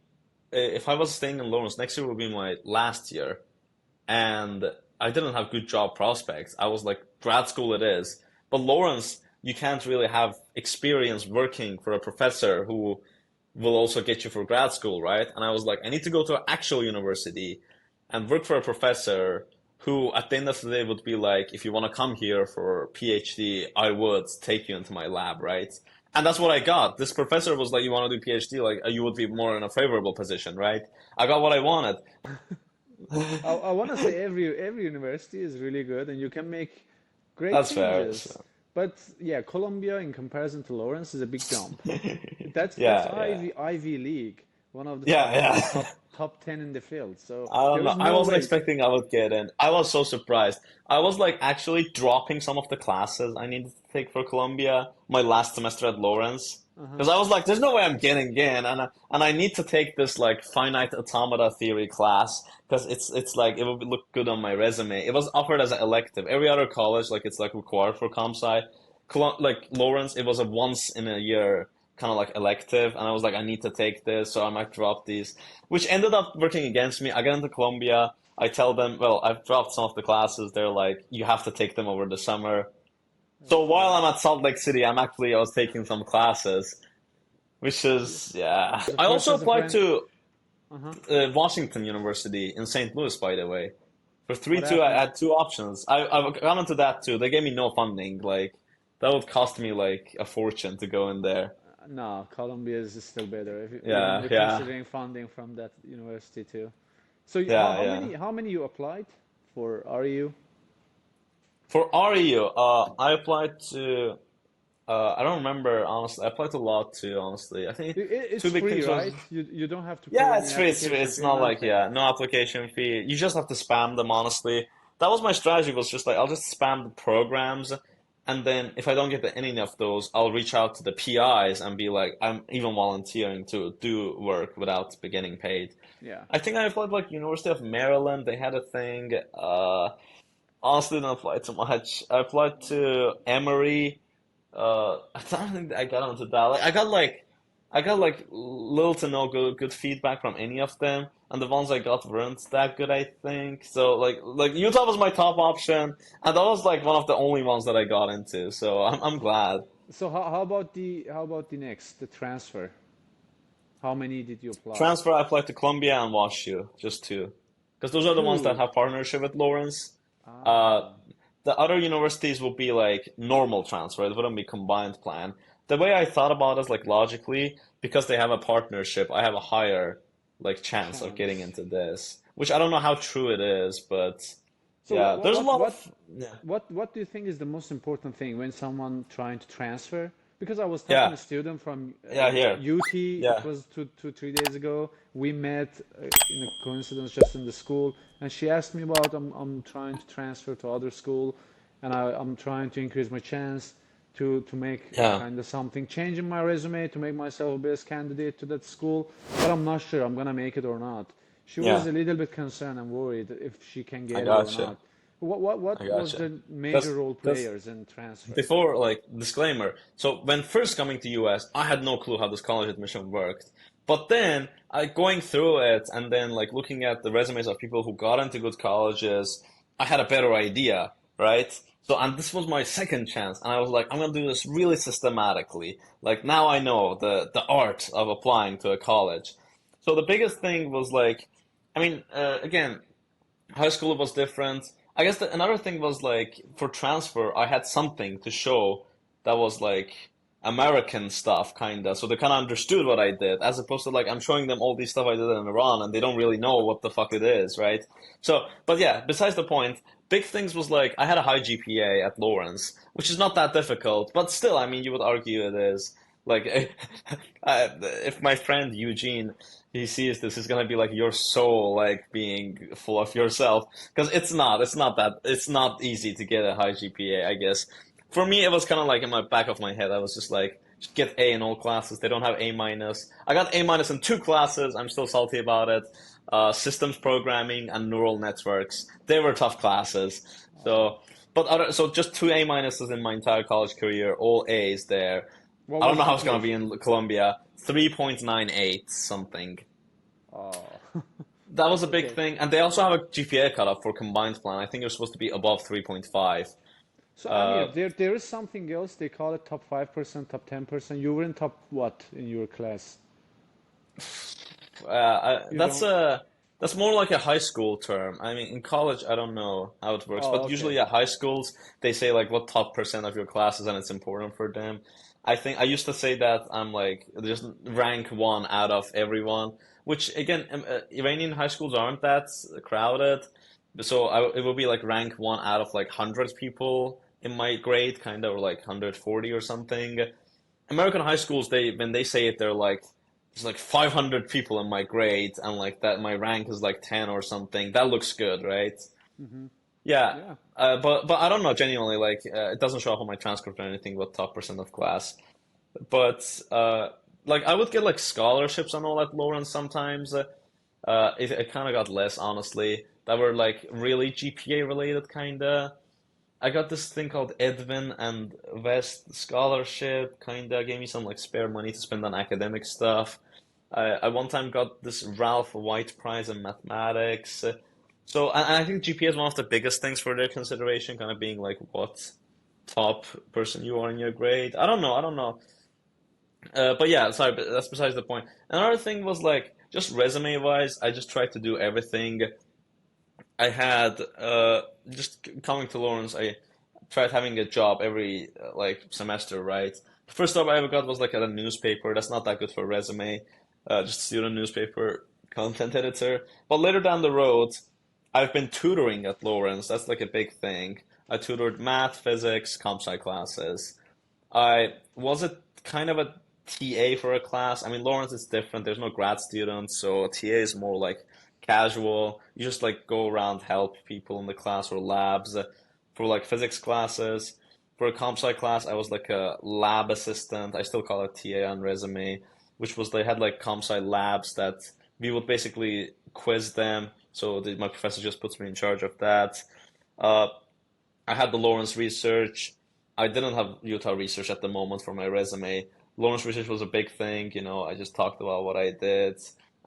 [SPEAKER 1] if I was staying in Lawrence next year would be my last year, and I didn't have good job prospects. I was like, grad school it is, but Lawrence, you can't really have experience working for a professor who will also get you for grad school, right? And I was like, I need to go to an actual university and work for a professor who, at the end of the day, would be like, if you want to come here for a PhD, I would take you into my lab, right? And that's what I got. This professor was like, you want to do PhD, like you would be more in a favorable position, right? I got what I wanted.
[SPEAKER 2] I want to say every university is really good and you can make great
[SPEAKER 1] That's fair.
[SPEAKER 2] changes. But yeah, Columbia in comparison to Lawrence is a big jump. That's
[SPEAKER 1] Yeah, yeah,
[SPEAKER 2] Ivy League, one of the
[SPEAKER 1] yeah, yeah.
[SPEAKER 2] top 10 in the field. So
[SPEAKER 1] I don't
[SPEAKER 2] there
[SPEAKER 1] know.
[SPEAKER 2] is
[SPEAKER 1] I
[SPEAKER 2] no
[SPEAKER 1] wasn't
[SPEAKER 2] way.
[SPEAKER 1] expecting I would get in. I was so surprised. I was like actually dropping some of the classes I needed to take for Columbia my last semester at Lawrence
[SPEAKER 2] Uh-huh.
[SPEAKER 1] because I was like, "There's no way I'm getting in," and I need to take this like finite automata theory class because it's like it would look good on my resume. It was offered as an elective. Every other college like it's like required for comp sci. Like Lawrence, it was a once in a year kind of like elective, and I was like, I need to take this, so I might drop these, which ended up working against me. I get into Columbia. I tell them, well, I've dropped some of the classes. They're like, you have to take them over the summer. So
[SPEAKER 2] Okay.
[SPEAKER 1] while I'm at Salt Lake City, I was taking some classes, which is yeah.
[SPEAKER 2] As a
[SPEAKER 1] I
[SPEAKER 2] first
[SPEAKER 1] also
[SPEAKER 2] as a
[SPEAKER 1] applied
[SPEAKER 2] friend.
[SPEAKER 1] to
[SPEAKER 2] Uh-huh.
[SPEAKER 1] Washington University in St. Louis, by the way. For three
[SPEAKER 2] What
[SPEAKER 1] two, I
[SPEAKER 2] happened?
[SPEAKER 1] had two options. I've gone into that too. They gave me no funding. Like that would cost me like a fortune to go in there.
[SPEAKER 2] No, Columbia is still better. Even
[SPEAKER 1] Yeah,
[SPEAKER 2] we're
[SPEAKER 1] yeah,
[SPEAKER 2] considering funding from that university too. So
[SPEAKER 1] yeah, yeah.
[SPEAKER 2] how many you applied for REU?
[SPEAKER 1] For REU, I applied to. I don't remember honestly. I applied to a lot too. Honestly, I think two
[SPEAKER 2] It's
[SPEAKER 1] big
[SPEAKER 2] free,
[SPEAKER 1] things was
[SPEAKER 2] right? You don't have to pay
[SPEAKER 1] yeah,
[SPEAKER 2] any
[SPEAKER 1] it's free. It's free.
[SPEAKER 2] application
[SPEAKER 1] It's
[SPEAKER 2] fee or
[SPEAKER 1] not like
[SPEAKER 2] nothing.
[SPEAKER 1] yeah, no application fee. You just have to spam them. Honestly, that was my strategy. Was just like I'll just spam the programs, and then if I don't get any of those, I'll reach out to the PIs and be like, I'm even volunteering to do work without getting paid.
[SPEAKER 2] Yeah.
[SPEAKER 1] I think I applied like University of Maryland. They had a thing. Honestly, didn't apply too much. I applied to Emory. I don't think I got onto that. Like, I got like little to no good feedback from any of them, and the ones I got weren't that good, I think. So like Utah was my top option, and that was like one of the only ones that I got into. So I'm glad.
[SPEAKER 2] So how about the next, the transfer? How many did you apply?
[SPEAKER 1] Transfer, I applied to Columbia and WashU, just two, because those are the ones that
[SPEAKER 2] Two.
[SPEAKER 1] have partnership with Lawrence. Uh,
[SPEAKER 2] Ah,
[SPEAKER 1] the other universities will be like normal transfer. It wouldn't be combined plan. The way I thought about it is like logically, because they have a partnership, I have a higher like chance of getting
[SPEAKER 2] chance.
[SPEAKER 1] into this, which I don't know how true it is, but
[SPEAKER 2] So
[SPEAKER 1] yeah, there's a lot of yeah,
[SPEAKER 2] what do you think is the most important thing when someone trying to transfer? Because I was talking to
[SPEAKER 1] yeah,
[SPEAKER 2] a student from
[SPEAKER 1] yeah, here,
[SPEAKER 2] UT, it
[SPEAKER 1] yeah,
[SPEAKER 2] was 3 days ago. We met in a coincidence just in the school, and she asked me about I'm trying to transfer to other school, and I'm trying to increase my chance to make
[SPEAKER 1] yeah,
[SPEAKER 2] kind of something change in my resume to make myself a best candidate to that school, but I'm not sure I'm gonna make it or not. She was
[SPEAKER 1] yeah.
[SPEAKER 2] a little bit concerned and worried if she can
[SPEAKER 1] I
[SPEAKER 2] get it or
[SPEAKER 1] gotcha,
[SPEAKER 2] not. What
[SPEAKER 1] I
[SPEAKER 2] was
[SPEAKER 1] gotcha.
[SPEAKER 2] the major
[SPEAKER 1] Because
[SPEAKER 2] role
[SPEAKER 1] because
[SPEAKER 2] players in transfer?
[SPEAKER 1] before, like, disclaimer. So when first coming to US, I had no clue how this college admission worked. But then I going through it and then like looking at the resumes of people who got into good colleges, I had a better idea, right? So and this was my second chance, and I was like, I'm gonna do this really systematically. Like now I know the art of applying to a college. So the biggest thing was like, I mean, again, high school was different. I guess another thing was like for transfer, I had something to show that was like American stuff, kinda. So they kind of understood what I did, as opposed to like I'm showing them all these stuff I did in Iran, and they don't really know what the fuck it is, right? So, but yeah, besides the point, big things was like I had a high GPA at Lawrence, which is not that difficult, but still, I mean, you would argue it is. Like, if my friend Eugene he sees this, he's gonna be like your soul, like being full of yourself, because it's not easy to get a high GPA, I guess. For me, it was kind of like in my back of my head. I was just like, just get A in all classes. They don't have A minus. I got A minus in two classes. I'm still salty about it. Systems programming and neural networks. They were tough classes. So, so just two A minuses in my entire college career, all A's there.
[SPEAKER 2] What
[SPEAKER 1] I don't
[SPEAKER 2] was
[SPEAKER 1] know how it's gonna
[SPEAKER 2] GPA?
[SPEAKER 1] be in Colombia. 3.98 something.
[SPEAKER 2] Oh,
[SPEAKER 1] That was a big
[SPEAKER 2] okay.
[SPEAKER 1] thing, and they also have a GPA cutoff for combined plan. I think you're supposed to be above 3.5.
[SPEAKER 2] So Amir,
[SPEAKER 1] Uh,
[SPEAKER 2] there is something else. They call it top 5%, top 10%. You were in top what in your class? You
[SPEAKER 1] that's
[SPEAKER 2] don't?
[SPEAKER 1] a that's more like a high school term. I mean, in college, I don't know how it works,
[SPEAKER 2] Oh,
[SPEAKER 1] but
[SPEAKER 2] okay.
[SPEAKER 1] usually at high schools, they say like what top percent of your classes, and it's important for them. I think I used to say that I'm like just rank one out of everyone, which again, Iranian high schools aren't that crowded, so it will be like rank one out of like 100 people in my grade, kind of, or like 140 or something. American high schools, they when they say it, they're like there's like 500 people in my grade, and like that my rank is like 10 or something. That looks good, right?
[SPEAKER 2] Hmm.
[SPEAKER 1] Yeah,
[SPEAKER 2] Yeah.
[SPEAKER 1] but I don't know genuinely. Like it doesn't show up on my transcript or anything. What top percent of class? But like I would get like scholarships and all at Lawrence sometimes. It kind of got less honestly. That were like really GPA related, kinda. I got this thing called Edwin and West scholarship, kinda gave me some like spare money to spend on academic stuff. I one time got this Ralph White Prize in mathematics. So, and I think GPA is one of the biggest things for their consideration, kind of being like what top person you are in your grade. I don't know. But yeah, sorry, but that's besides the point. Another thing was like just resume wise, I just tried to do everything. I had just coming to Lawrence, I tried having a job every like semester, right? The first job I ever got was like at a newspaper. That's not that good for a resume. Just student newspaper content editor. But later down the road, I've been tutoring at Lawrence. That's like a big thing. I tutored math, physics, comp sci classes. I was a kind of a TA for a class. I mean, Lawrence is different. There's no grad students, so a TA is more like casual. You just like go around, help people in the class or labs. For like physics classes, for a comp sci class, I was like a lab assistant. I still call it TA on resume, which was they had like comp sci labs that we would basically quiz them. So my professor just puts me in charge of that. Uh, I had the Lawrence research. I didn't have Utah research at the moment for my resume, Lawrence Research was a big thing, you know, I just talked about what I did.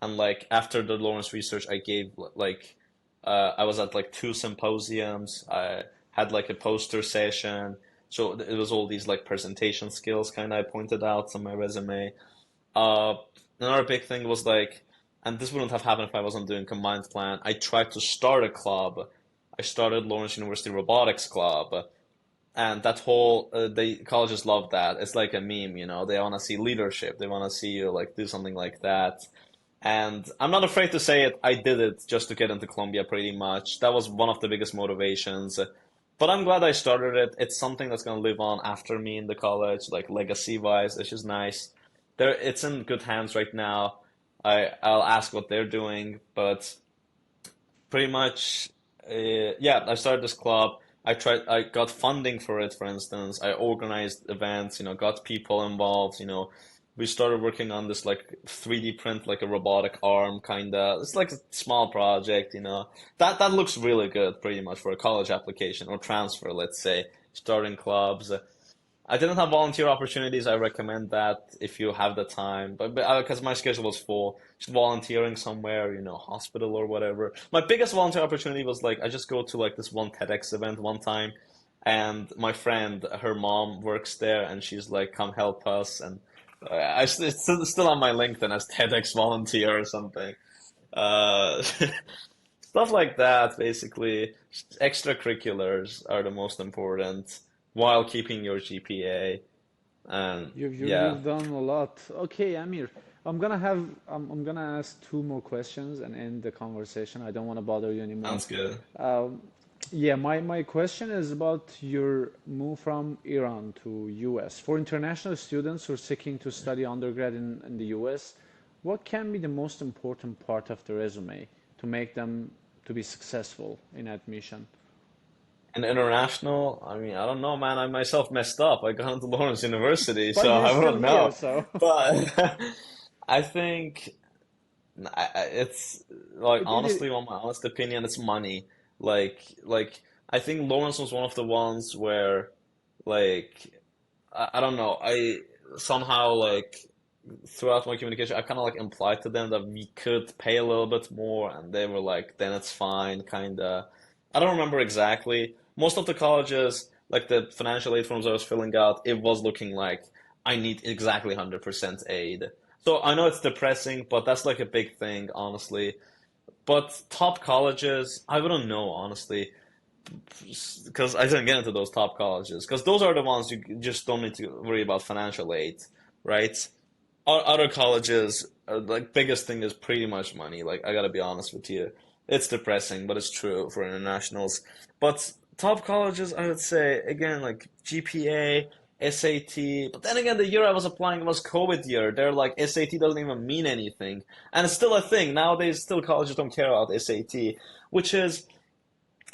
[SPEAKER 1] And like after the Lawrence Research, I gave like I was at like two symposiums. I had like a poster session. So it was all these like presentation skills kind of I pointed out on my resume. Uh, Another big thing was like, and this wouldn't have happened if I wasn't doing combined plan. I tried to start a club. I started Lawrence University Robotics Club, and that whole the colleges love that. It's like a meme, you know. They want to see leadership. They want to see you like do something like that. And I'm not afraid to say it. I did it just to get into Columbia, pretty much. That was one of the biggest motivations. But I'm glad I started it. It's something that's gonna live on after me in the college, like legacy wise. It's just nice. It's in good hands right now. I'll ask what they're doing, but pretty much, yeah. I started this club. I got funding for it, for instance. I organized events, you know, got people involved, you know. We started working on this like 3D print, like a robotic arm, kinda. It's like a small project, you know. That looks really good, pretty much for a college application or transfer, let's say. Starting clubs. I didn't have volunteer opportunities. I recommend that if you have the time, but because my schedule was full, just volunteering somewhere, you know, hospital or whatever. My biggest volunteer opportunity was like I just go to like this one TEDx event one time, and my friend, her mom works there, and she's like, "Come help us," and it's still on my LinkedIn as TEDx volunteer or something. Uh, Stuff like that, basically. Extracurriculars are the most important while keeping your GPA. And yeah,
[SPEAKER 2] You've done a lot. Okay, Amir. I'm gonna ask two more questions and end the conversation. I don't want to bother you anymore.
[SPEAKER 1] sounds good.
[SPEAKER 2] Um, yeah, my question is about your move from Iran to US. For international students who are seeking to study undergrad in the US, what can be the most important part of the resume to make them to be successful in admission?
[SPEAKER 1] And international, I mean, I don't know, man. I myself messed up. I got into Lawrence University,
[SPEAKER 2] But
[SPEAKER 1] so
[SPEAKER 2] you're
[SPEAKER 1] I
[SPEAKER 2] still
[SPEAKER 1] wouldn't
[SPEAKER 2] here,
[SPEAKER 1] know.
[SPEAKER 2] so
[SPEAKER 1] But I think it's like
[SPEAKER 2] it
[SPEAKER 1] honestly, on my honest opinion, it's money. Like I think Lawrence was one of the ones where like I don't know. I somehow like throughout my communication, I kind of like implied to them that we could pay a little bit more, and they were like, "Then it's fine," kind of. I don't remember exactly. Most of the colleges, like the financial aid forms I was filling out, it was looking like I need exactly 100% aid. So I know it's depressing, but that's like a big thing, honestly. But top colleges, I wouldn't know, honestly, because I didn't get into those top colleges, because those are the ones you just don't need to worry about financial aid, right? Other colleges, like biggest thing is pretty much money. Like I gotta be honest with you, it's depressing, but it's true for internationals. But top colleges, I would say again, like GPA, SAT. But then again, the year I was applying was COVID year. They're like SAT doesn't even mean anything, and it's still a thing nowadays. Still, colleges don't care about SAT, which is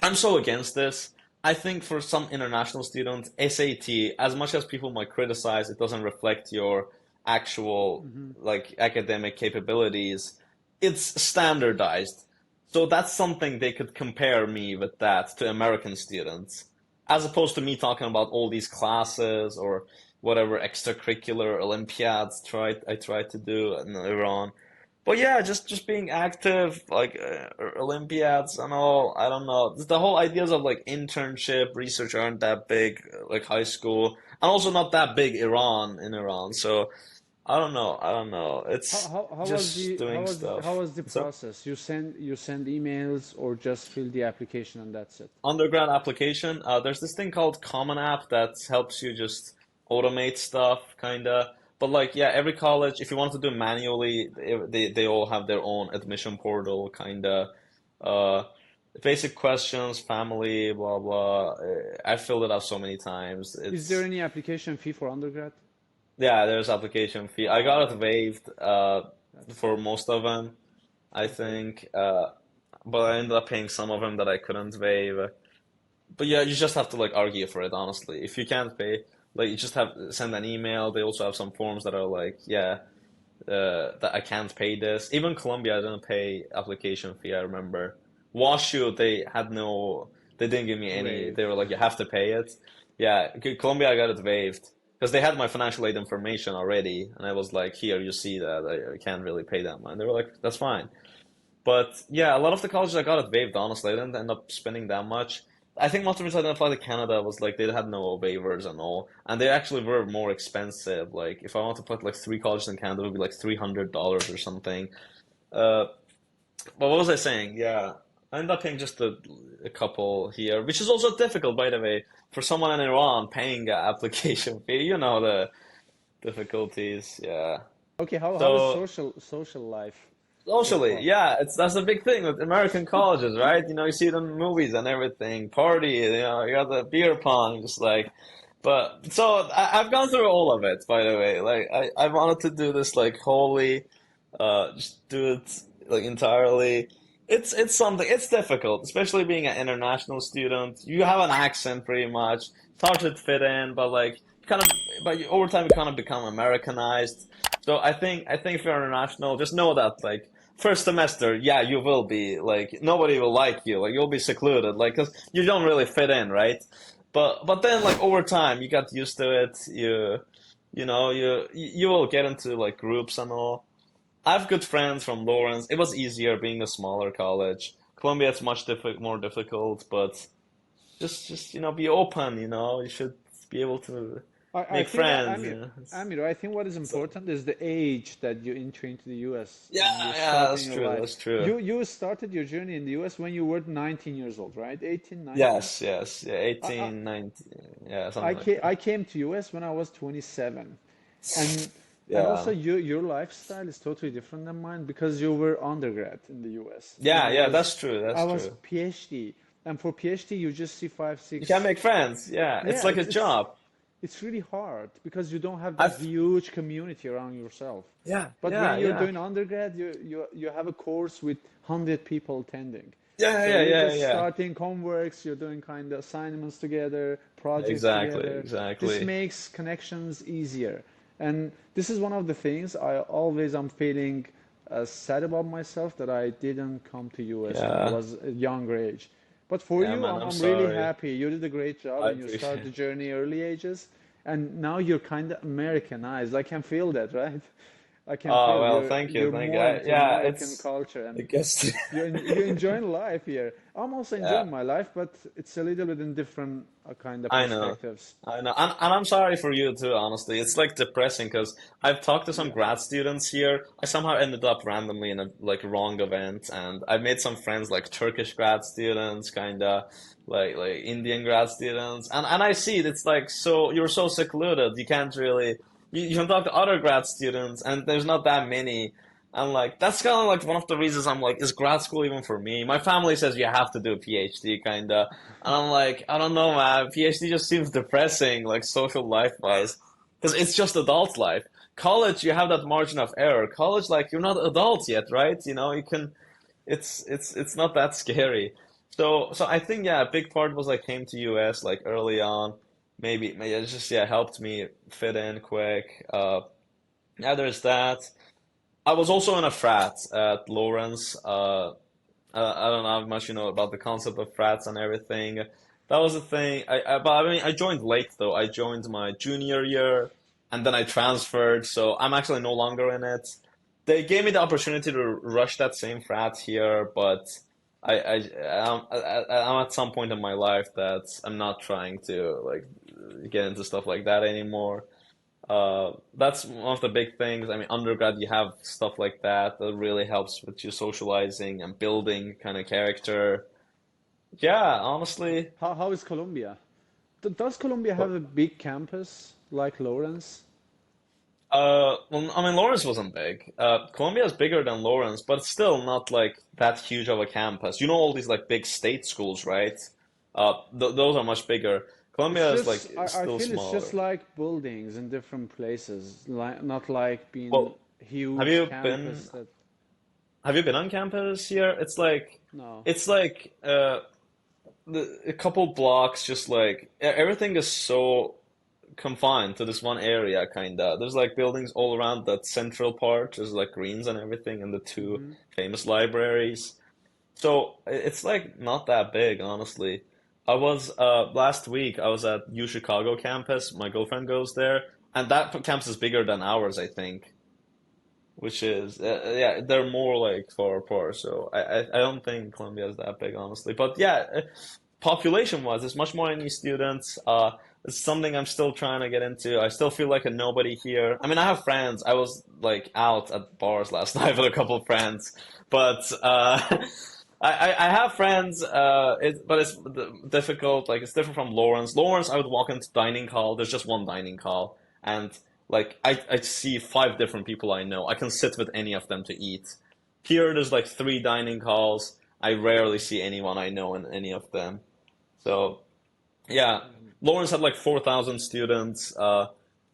[SPEAKER 1] I'm so against this. I think for some international students, SAT, as much as people might criticize, it doesn't reflect your actual
[SPEAKER 2] Mhm.
[SPEAKER 1] like academic capabilities. It's standardized. So that's something they could compare me with that to American students, as opposed to me talking about all these classes or whatever extracurricular Olympiads I tried to do in Iran. But yeah, just being active, like Olympiads and all. I don't know. The whole ideas of like internship, research aren't that big, like high school, and also not that big in Iran. So I don't know. I don't know. It's
[SPEAKER 2] How was
[SPEAKER 1] just doing
[SPEAKER 2] how
[SPEAKER 1] stuff.
[SPEAKER 2] was the
[SPEAKER 1] So
[SPEAKER 2] process? You send emails or just fill the application and that's it?
[SPEAKER 1] undergrad application, there's this thing called Common App that helps you just automate stuff, kinda. But like, yeah, every college, if you want to do it manually, they all have their own admission portal, kinda. Uh, Basic questions, family, blah blah. I filled it out so many times.
[SPEAKER 2] Is there
[SPEAKER 1] It's
[SPEAKER 2] any application fee for undergrad?
[SPEAKER 1] yeah, there's application fee. I got it waived
[SPEAKER 2] That's
[SPEAKER 1] for
[SPEAKER 2] good.
[SPEAKER 1] most of them, I
[SPEAKER 2] Okay.
[SPEAKER 1] think. But I ended up paying some of them that I couldn't waive. But yeah, you just have to like argue for it, honestly. If you can't pay, like you just have send an email. They also have some forms that are like, yeah, that I can't pay this. Even Columbia, I didn't pay application fee, I remember. WashU, they didn't give me any. They
[SPEAKER 2] Waived.
[SPEAKER 1] were like, you have to pay it. Yeah, Columbia, I got it waived because they had my financial aid information already, and I was like, here, you see that I can't really pay that much. And they were like, that's fine. But yeah, a lot of the colleges I got it waived, honestly. I didn't end up spending that much. I think most of the reason I didn't apply to Canada was like they had no waivers and all, and they actually were more expensive. Like if I want to put like three colleges in Canada, it would be like $300 or something. Uh, but what was I saying? Yeah, I ended up paying just a couple here, which is also difficult, by the way, for someone in Iran paying an application fee. You know the difficulties. Yeah.
[SPEAKER 2] Okay, how is
[SPEAKER 1] So
[SPEAKER 2] social life so
[SPEAKER 1] socially,
[SPEAKER 2] far?
[SPEAKER 1] yeah, it's that's a big thing with American colleges, right? You know, you see it in movies and everything, party, you got the beer pong, just like, but so I've gone through all of it, by the way. Like I wanted to do this like wholly, just do it like entirely. It's something, it's difficult, especially being an international student. You have an accent pretty much. It's hard to fit in, but like kind of, but over time you kind of become Americanized. So I think if you're international, just know that like first semester, yeah, you will be like nobody will like you, like you'll be secluded, like because you don't really fit in, right? But then like over time, you got used to it. You will get into like groups and all. I have good friends from Lawrence. It was easier being a smaller college. Columbia, it's much more difficult, but just be open. You should be able to
[SPEAKER 2] I
[SPEAKER 1] make
[SPEAKER 2] think,
[SPEAKER 1] friends.
[SPEAKER 2] Amir, I think what is
[SPEAKER 1] So
[SPEAKER 2] important is the age that you enter into the US and
[SPEAKER 1] yeah,
[SPEAKER 2] you
[SPEAKER 1] yeah,
[SPEAKER 2] start in
[SPEAKER 1] that's
[SPEAKER 2] your
[SPEAKER 1] true.
[SPEAKER 2] life.
[SPEAKER 1] That's true.
[SPEAKER 2] You started your journey in the US when you were 19 years old, right? 18, 19?
[SPEAKER 1] Yes, yes, yeah,
[SPEAKER 2] I, I,
[SPEAKER 1] 18, 19, yeah, something like that.
[SPEAKER 2] I came to US when I was 27. And also
[SPEAKER 1] Yeah,
[SPEAKER 2] your lifestyle is totally different than mine because you were undergrad in the US and
[SPEAKER 1] yeah, yeah, that's true,
[SPEAKER 2] I
[SPEAKER 1] that's
[SPEAKER 2] was
[SPEAKER 1] true.
[SPEAKER 2] PhD. And for PhD you just see five,
[SPEAKER 1] You can
[SPEAKER 2] six.
[SPEAKER 1] make friends, yeah, it's
[SPEAKER 2] Yeah,
[SPEAKER 1] like a job.
[SPEAKER 2] it's really hard because you don't have that
[SPEAKER 1] I've,
[SPEAKER 2] huge community around yourself.
[SPEAKER 1] yeah,
[SPEAKER 2] But when
[SPEAKER 1] yeah,
[SPEAKER 2] you're
[SPEAKER 1] yeah,
[SPEAKER 2] doing undergrad, you have a course with 100 people attending.
[SPEAKER 1] yeah,
[SPEAKER 2] So
[SPEAKER 1] yeah,
[SPEAKER 2] you're
[SPEAKER 1] yeah,
[SPEAKER 2] just
[SPEAKER 1] yeah.
[SPEAKER 2] starting homeworks, you're doing kind of assignments together, projects
[SPEAKER 1] Exactly,
[SPEAKER 2] together. This
[SPEAKER 1] exactly.
[SPEAKER 2] makes connections easier. And this is one of the things I always am feeling sad about myself that I didn't come to US when I
[SPEAKER 1] Yeah,
[SPEAKER 2] was a younger age. But for
[SPEAKER 1] yeah,
[SPEAKER 2] you,
[SPEAKER 1] man, I'm
[SPEAKER 2] I'm really
[SPEAKER 1] sorry.
[SPEAKER 2] happy. You did a great job
[SPEAKER 1] I
[SPEAKER 2] and you started
[SPEAKER 1] appreciate
[SPEAKER 2] the
[SPEAKER 1] it.
[SPEAKER 2] journey early ages. And now you're kind of Americanized. I can feel that, right? I can
[SPEAKER 1] Oh,
[SPEAKER 2] feel
[SPEAKER 1] well, thank you,
[SPEAKER 2] you're
[SPEAKER 1] thank you.
[SPEAKER 2] more into
[SPEAKER 1] Yeah,
[SPEAKER 2] American
[SPEAKER 1] it's,
[SPEAKER 2] culture
[SPEAKER 1] I
[SPEAKER 2] and
[SPEAKER 1] guess,
[SPEAKER 2] you're enjoying life here. I'm also
[SPEAKER 1] yeah.
[SPEAKER 2] enjoying my life, but it's a little bit in different kind of
[SPEAKER 1] I know.
[SPEAKER 2] perspectives.
[SPEAKER 1] I know. And I'm sorry for you too, honestly. It's like depressing because I've talked to some
[SPEAKER 2] Yeah.
[SPEAKER 1] grad students here. I somehow ended up randomly in a like wrong event and I made some friends like Turkish grad students, kinda like Indian grad students. And I see it, it's like so you're so secluded. You can't really you can talk to other grad students and there's not that many. And like that's kind of like one of the reasons I'm like, is grad school even for me? My family says you have to do a PhD, kinda. And I'm like, I don't know, man. PhD just seems depressing, like social life wise, because it's just adult life. College, you have that margin of error. College, like you're not adult yet, right? You can. It's not that scary. So I think yeah, a big part was I came to US like early on. Maybe it just yeah helped me fit in quick. Yeah, there's that. I was also in a frat at Lawrence. I don't know how much you know about the concept of frats and everything. That was the thing. But I mean, I joined late though. I joined my junior year, and then I transferred, so I'm actually no longer in it. They gave me the opportunity to rush that same frat here, but I'm at some point in my life that I'm not trying to like get into stuff like that anymore. That's one of the big things. I mean, undergrad, you have stuff like that that really helps with you socializing and building kind of character. Yeah, honestly,
[SPEAKER 2] How is Colombia? Does Colombia have
[SPEAKER 1] but
[SPEAKER 2] a big campus like Lawrence?
[SPEAKER 1] well, I mean, Lawrence wasn't big. Columbia is bigger than Lawrence, but it's still not like that huge of a campus. You know all these like big state schools, right? Th Those are much bigger.
[SPEAKER 2] It's
[SPEAKER 1] Columbia is like
[SPEAKER 2] just I
[SPEAKER 1] still
[SPEAKER 2] feel it's just
[SPEAKER 1] smaller.
[SPEAKER 2] like buildings in different places, like not like being
[SPEAKER 1] Well, have
[SPEAKER 2] huge
[SPEAKER 1] you
[SPEAKER 2] campus
[SPEAKER 1] been
[SPEAKER 2] that
[SPEAKER 1] have you been on campus here?
[SPEAKER 2] no.
[SPEAKER 1] It's like a couple blocks, just like everything is so confined to this one area, kinda. There's like buildings all around that central part. There's like greens and everything, and the two
[SPEAKER 2] Hmm.
[SPEAKER 1] famous libraries. So it's like not that big, honestly. I was last week. I was at U Chicago campus. My girlfriend goes there. and that campus is bigger than ours, I think, which is yeah, they're more like far apart. So I don't think Colombia is that big, honestly. But yeah, population wise, there's much more NE students. It's something I'm still trying to get into. I still feel like a nobody here. I mean, I have friends. I was like out at bars last night with a couple of friends, but I have friends. But it's difficult. Like it's different from Lawrence. Lawrence, I would walk into dining hall. There's just one dining hall, and like I see five different people I know. I can sit with any of them to eat. Here, there's like three dining halls. I rarely see anyone I know in any of them. So yeah, Lawrence had like 4,000 students.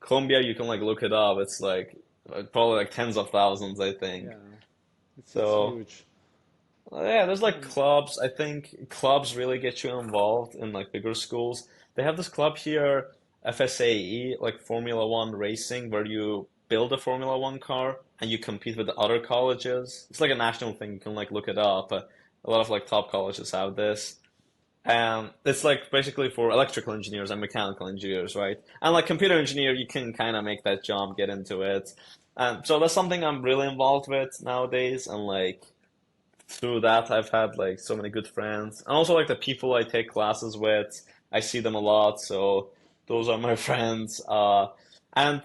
[SPEAKER 1] Columbia, you can like look it up. It's like probably like tens of thousands, I think.
[SPEAKER 2] Yeah, it's
[SPEAKER 1] So
[SPEAKER 2] huge.
[SPEAKER 1] yeah, there's like clubs. I think clubs really get you involved in like bigger schools. They have this club here, FSAE, like Formula One racing, where you build a Formula One car and you compete with the other colleges. It's like a national thing. You can like look it up. A lot of like top colleges have this. It's like basically for electrical engineers and mechanical engineers, right? And like computer engineer, you can kind of make that jump, get into it. And so that's something I'm really involved with nowadays. And like through that, I've had like so many good friends. And also like the people I take classes with, I see them a lot. So those are my friends. And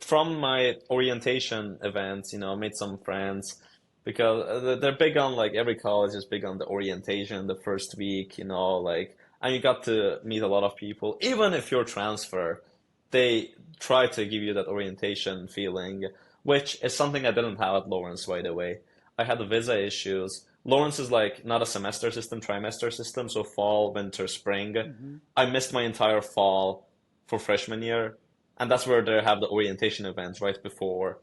[SPEAKER 1] from my orientation events, I made some friends because they're big on like every college is big on the orientation the first week, like, and you got to meet a lot of people. Even if you're transfer, they try to give you that orientation feeling, which is something I didn't have at Lawrence right away. I had the visa issues. Lawrence is like not a semester system, trimester system, so fall, winter, spring.
[SPEAKER 2] Hmm.
[SPEAKER 1] I missed my entire fall for freshman year, and that's where they have the orientation events right before.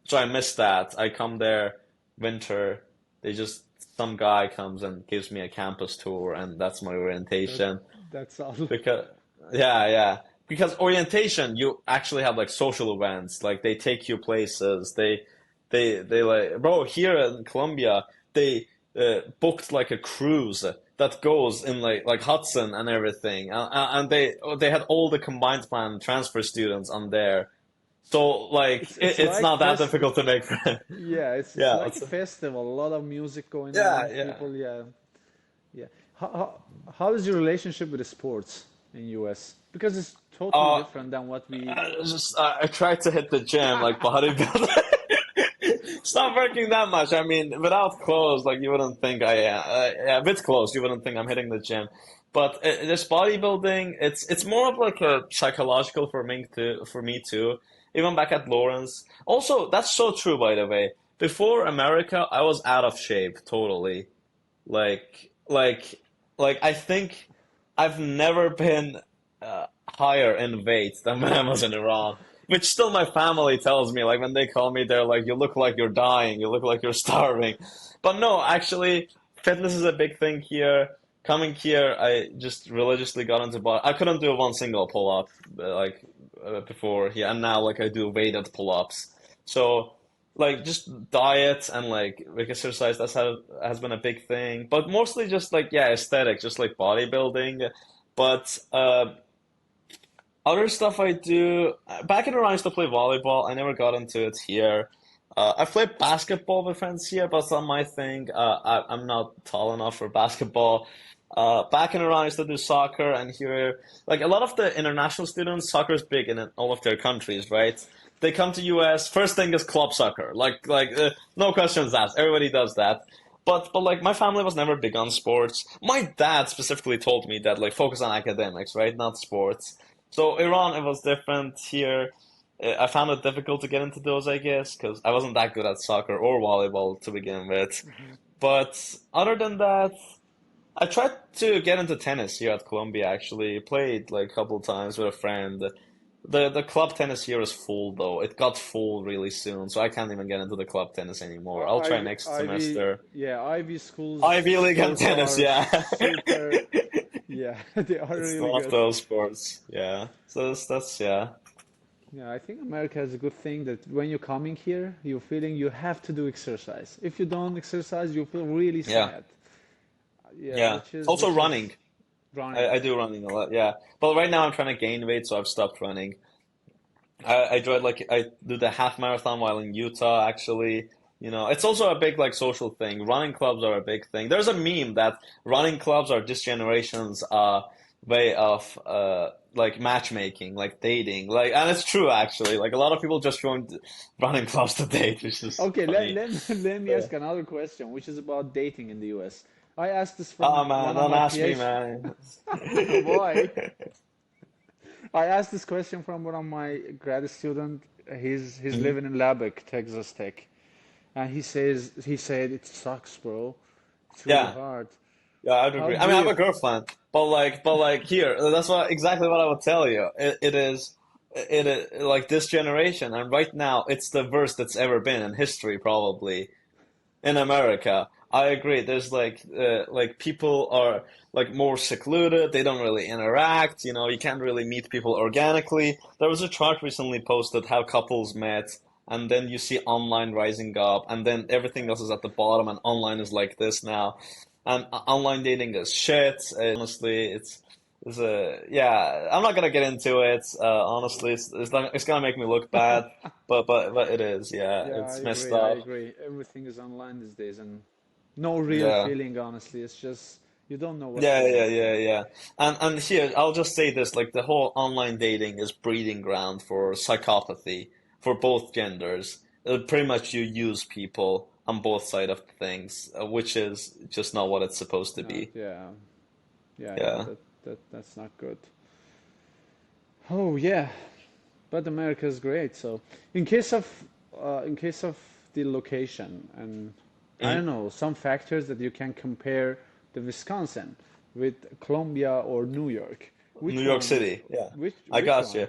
[SPEAKER 1] So I missed that. I come there winter. They just some guy comes and gives me a campus tour, and that's my
[SPEAKER 2] That
[SPEAKER 1] orientation.
[SPEAKER 2] that's all.
[SPEAKER 1] Because yeah. Because orientation, you actually have like social events. Like they take you places. They like bro here in Colombia. They booked like a cruise that goes in like Hudson and everything, and they had all the combined plan transfer students on there. So like
[SPEAKER 2] It's
[SPEAKER 1] it's
[SPEAKER 2] like
[SPEAKER 1] not that
[SPEAKER 2] fest.
[SPEAKER 1] difficult to make friends.
[SPEAKER 2] Yeah, it's
[SPEAKER 1] Yeah,
[SPEAKER 2] like a festival. A lot of music going
[SPEAKER 1] yeah,
[SPEAKER 2] on.
[SPEAKER 1] yeah.
[SPEAKER 2] People, yeah, yeah. How is your relationship with the sports in US? Because it's totally
[SPEAKER 1] Uh,
[SPEAKER 2] different than what we.
[SPEAKER 1] I tried to hit the gym like bodybuilder. It's not working that much. I mean, without clothes, like you wouldn't think I am. Yeah, with clothes, you wouldn't think I'm hitting the gym. But this bodybuilding, it's more of like a psychological for me too. Even back at Lawrence. Also, that's so true, by the way. Before America, I was out of shape totally. Like, like, I think I've never been higher in weight than when I was in Iran. Which still my family tells me, like when they call me, they're like, "You look like you're dying. You look like you're starving." But no, actually, fitness is a big thing here. Coming here, I just religiously got into body. I couldn't do one single pull up before here, and now like I do weighted pull ups. So like just diet and like exercise has been a big thing, but mostly just like yeah, aesthetic, just like bodybuilding. But other stuff I do back in Iran, I used to play volleyball. I never got into it here. I played basketball with friends here, but it's not my thing. I'm not tall enough for basketball. Back in Iran, I used to do soccer, and here, like a lot of the international students, soccer is big in all of their countries, right? They come to US. First thing is club soccer, no questions asked. Everybody does that. But like my family was never big on sports. My dad specifically told me that like focus on academics, right, not sports. So Iran, it was different here. I found it difficult to get into those, I guess, because I wasn't that good at soccer or volleyball to begin with.
[SPEAKER 2] Mhm.
[SPEAKER 1] But other than that, I tried to get into tennis here at Columbia, actually. Played like a couple times with a friend. The club tennis here is full though. It got full really soon, so I can't even get into the club tennis anymore. I'll try next semester.
[SPEAKER 2] Yeah, Ivy schools
[SPEAKER 1] Ivy League and
[SPEAKER 2] sports
[SPEAKER 1] tennis,
[SPEAKER 2] are
[SPEAKER 1] yeah.
[SPEAKER 2] super. Yeah, they are
[SPEAKER 1] It's
[SPEAKER 2] really
[SPEAKER 1] one of
[SPEAKER 2] good.
[SPEAKER 1] those sports, yeah. So that's yeah.
[SPEAKER 2] Yeah, I think America has a good thing that when you're coming here, you're feeling you have to do exercise. If you don't exercise, you feel really
[SPEAKER 1] Yeah.
[SPEAKER 2] sad. Yeah,
[SPEAKER 1] Yeah. Also
[SPEAKER 2] which
[SPEAKER 1] running.
[SPEAKER 2] is running.
[SPEAKER 1] I do running a lot, yeah. But right now I'm trying to gain weight, so I've stopped running. I tried like I do the half marathon while in Utah actually. It's also a big like social thing. Running clubs are a big thing. There's a meme that running clubs are this generation's way of like matchmaking, like dating. Like and it's true actually. Like a lot of people just join running clubs to date, which is
[SPEAKER 2] Okay,
[SPEAKER 1] funny.
[SPEAKER 2] let me
[SPEAKER 1] Yeah.
[SPEAKER 2] ask another question, which is about dating in the US. I asked this
[SPEAKER 1] Oh
[SPEAKER 2] from
[SPEAKER 1] man,
[SPEAKER 2] one of
[SPEAKER 1] don't
[SPEAKER 2] my
[SPEAKER 1] ask me,
[SPEAKER 2] PhD.
[SPEAKER 1] man.
[SPEAKER 2] Why? I asked this question from one of my grad student. He's
[SPEAKER 1] Mhm.
[SPEAKER 2] living in Lubbock, Texas Tech, and he said it sucks, bro. It's really
[SPEAKER 1] Yeah.
[SPEAKER 2] hard.
[SPEAKER 1] Yeah, I'd
[SPEAKER 2] How
[SPEAKER 1] agree. I
[SPEAKER 2] do
[SPEAKER 1] mean, I have
[SPEAKER 2] you?
[SPEAKER 1] a girlfriend, but like here, that's what exactly what I would tell you. It is like this generation, and right now it's the worst that's ever been in history, probably in America. I agree. There's like people are like more secluded. They don't really interact. You can't really meet people organically. There was a chart recently posted how couples met, and then you see online rising up, and then everything else is at the bottom, and online is like this now. And online dating is shit. Honestly, it's a yeah. I'm not gonna get into it. Honestly, it's gonna make me look bad, but it is. Yeah,
[SPEAKER 2] Yeah, I
[SPEAKER 1] it's messed
[SPEAKER 2] agree. I
[SPEAKER 1] up.
[SPEAKER 2] agree. Everything is online these days, and no real
[SPEAKER 1] Yeah.
[SPEAKER 2] feeling, honestly. It's just you don't know what's
[SPEAKER 1] Yeah,
[SPEAKER 2] going
[SPEAKER 1] yeah,
[SPEAKER 2] on.
[SPEAKER 1] yeah, yeah. And here, I'll just say this, like the whole online dating is breeding ground for psychopathy for both genders. Pretty much you use people on both side of things, which is just not what it's supposed to
[SPEAKER 2] Not,
[SPEAKER 1] be.
[SPEAKER 2] yeah, yeah.
[SPEAKER 1] Yeah.
[SPEAKER 2] That's not good. Oh yeah, but America is great. So in case of the location, and I
[SPEAKER 1] Mhm.
[SPEAKER 2] don't know, some factors that you can compare the Wisconsin with Columbia or New York.
[SPEAKER 1] New
[SPEAKER 2] Which
[SPEAKER 1] York
[SPEAKER 2] one?
[SPEAKER 1] City. Yeah. I
[SPEAKER 2] Which
[SPEAKER 1] got
[SPEAKER 2] one?
[SPEAKER 1] you.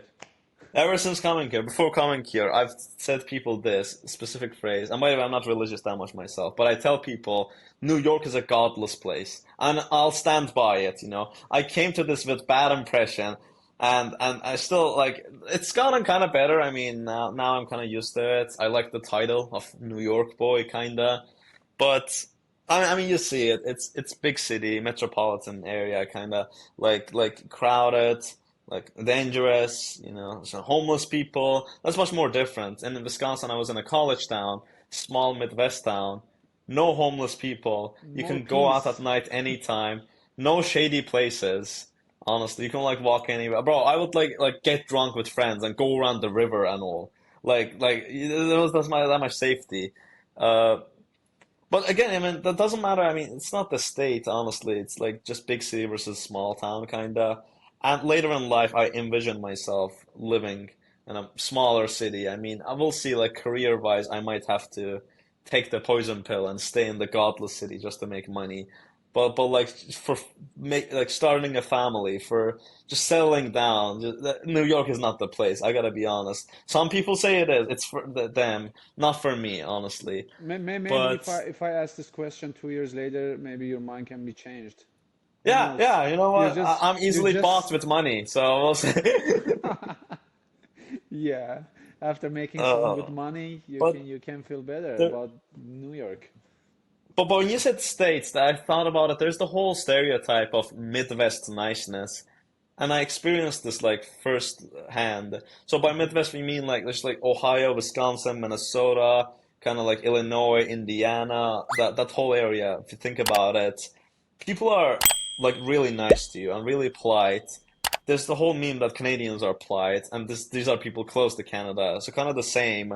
[SPEAKER 1] Ever since coming here, before coming here, I've said people this specific phrase. And by the way, I'm not religious that much myself, but I tell people New York is a godless place, and I'll stand by it. I came to this with bad impression, and I still like it's gotten kind of better. I mean, now I'm kind of used to it. I like the title of New York boy, kinda, but. I mean, you see it. It's big city, metropolitan area, kind of like crowded like dangerous, so homeless people. That's much more different. And in Wisconsin, I was in a college town, small Midwest town, no homeless people. You
[SPEAKER 2] More
[SPEAKER 1] can go out at
[SPEAKER 2] peace.
[SPEAKER 1] night anytime, no shady places. Honestly, you can like walk anywhere. Bro, I would like get drunk with friends and go around the river and all. That's my that much safety. Uh, but again, I mean, that doesn't matter. I mean, it's not the state, honestly. It's like just big city versus small town, kinda. And later in life, I envision myself living in a smaller city. I mean, I will see, like, career-wise, I might have to take the poison pill and stay in the godless city just to make money. But like for like starting a family, for just settling down, New York is not the place. I gotta be honest. Some people say it is. It's for them, not for me, honestly.
[SPEAKER 2] Maybe
[SPEAKER 1] But
[SPEAKER 2] if I ask this question 2 years later, maybe your mind can be changed. Who
[SPEAKER 1] yeah,
[SPEAKER 2] knows?
[SPEAKER 1] yeah, you know
[SPEAKER 2] You're
[SPEAKER 1] what?
[SPEAKER 2] just
[SPEAKER 1] I'm
[SPEAKER 2] you're
[SPEAKER 1] easily bought
[SPEAKER 2] just
[SPEAKER 1] with money, so we'll see.
[SPEAKER 2] yeah. After making some good
[SPEAKER 1] Uh,
[SPEAKER 2] money, you
[SPEAKER 1] but
[SPEAKER 2] can feel better
[SPEAKER 1] there,
[SPEAKER 2] about New York.
[SPEAKER 1] but when you said states, I thought about it. There's the whole stereotype of Midwest niceness, and I experienced this like first hand. So by
[SPEAKER 2] Hmm.
[SPEAKER 1] Midwest, we mean like there's like Ohio, Wisconsin, Minnesota, kind of like Illinois, Indiana, that whole area. If you think about it, people are like really nice to you and really polite. There's the whole meme that Canadians are polite, and these are people close to Canada, so kind of the same.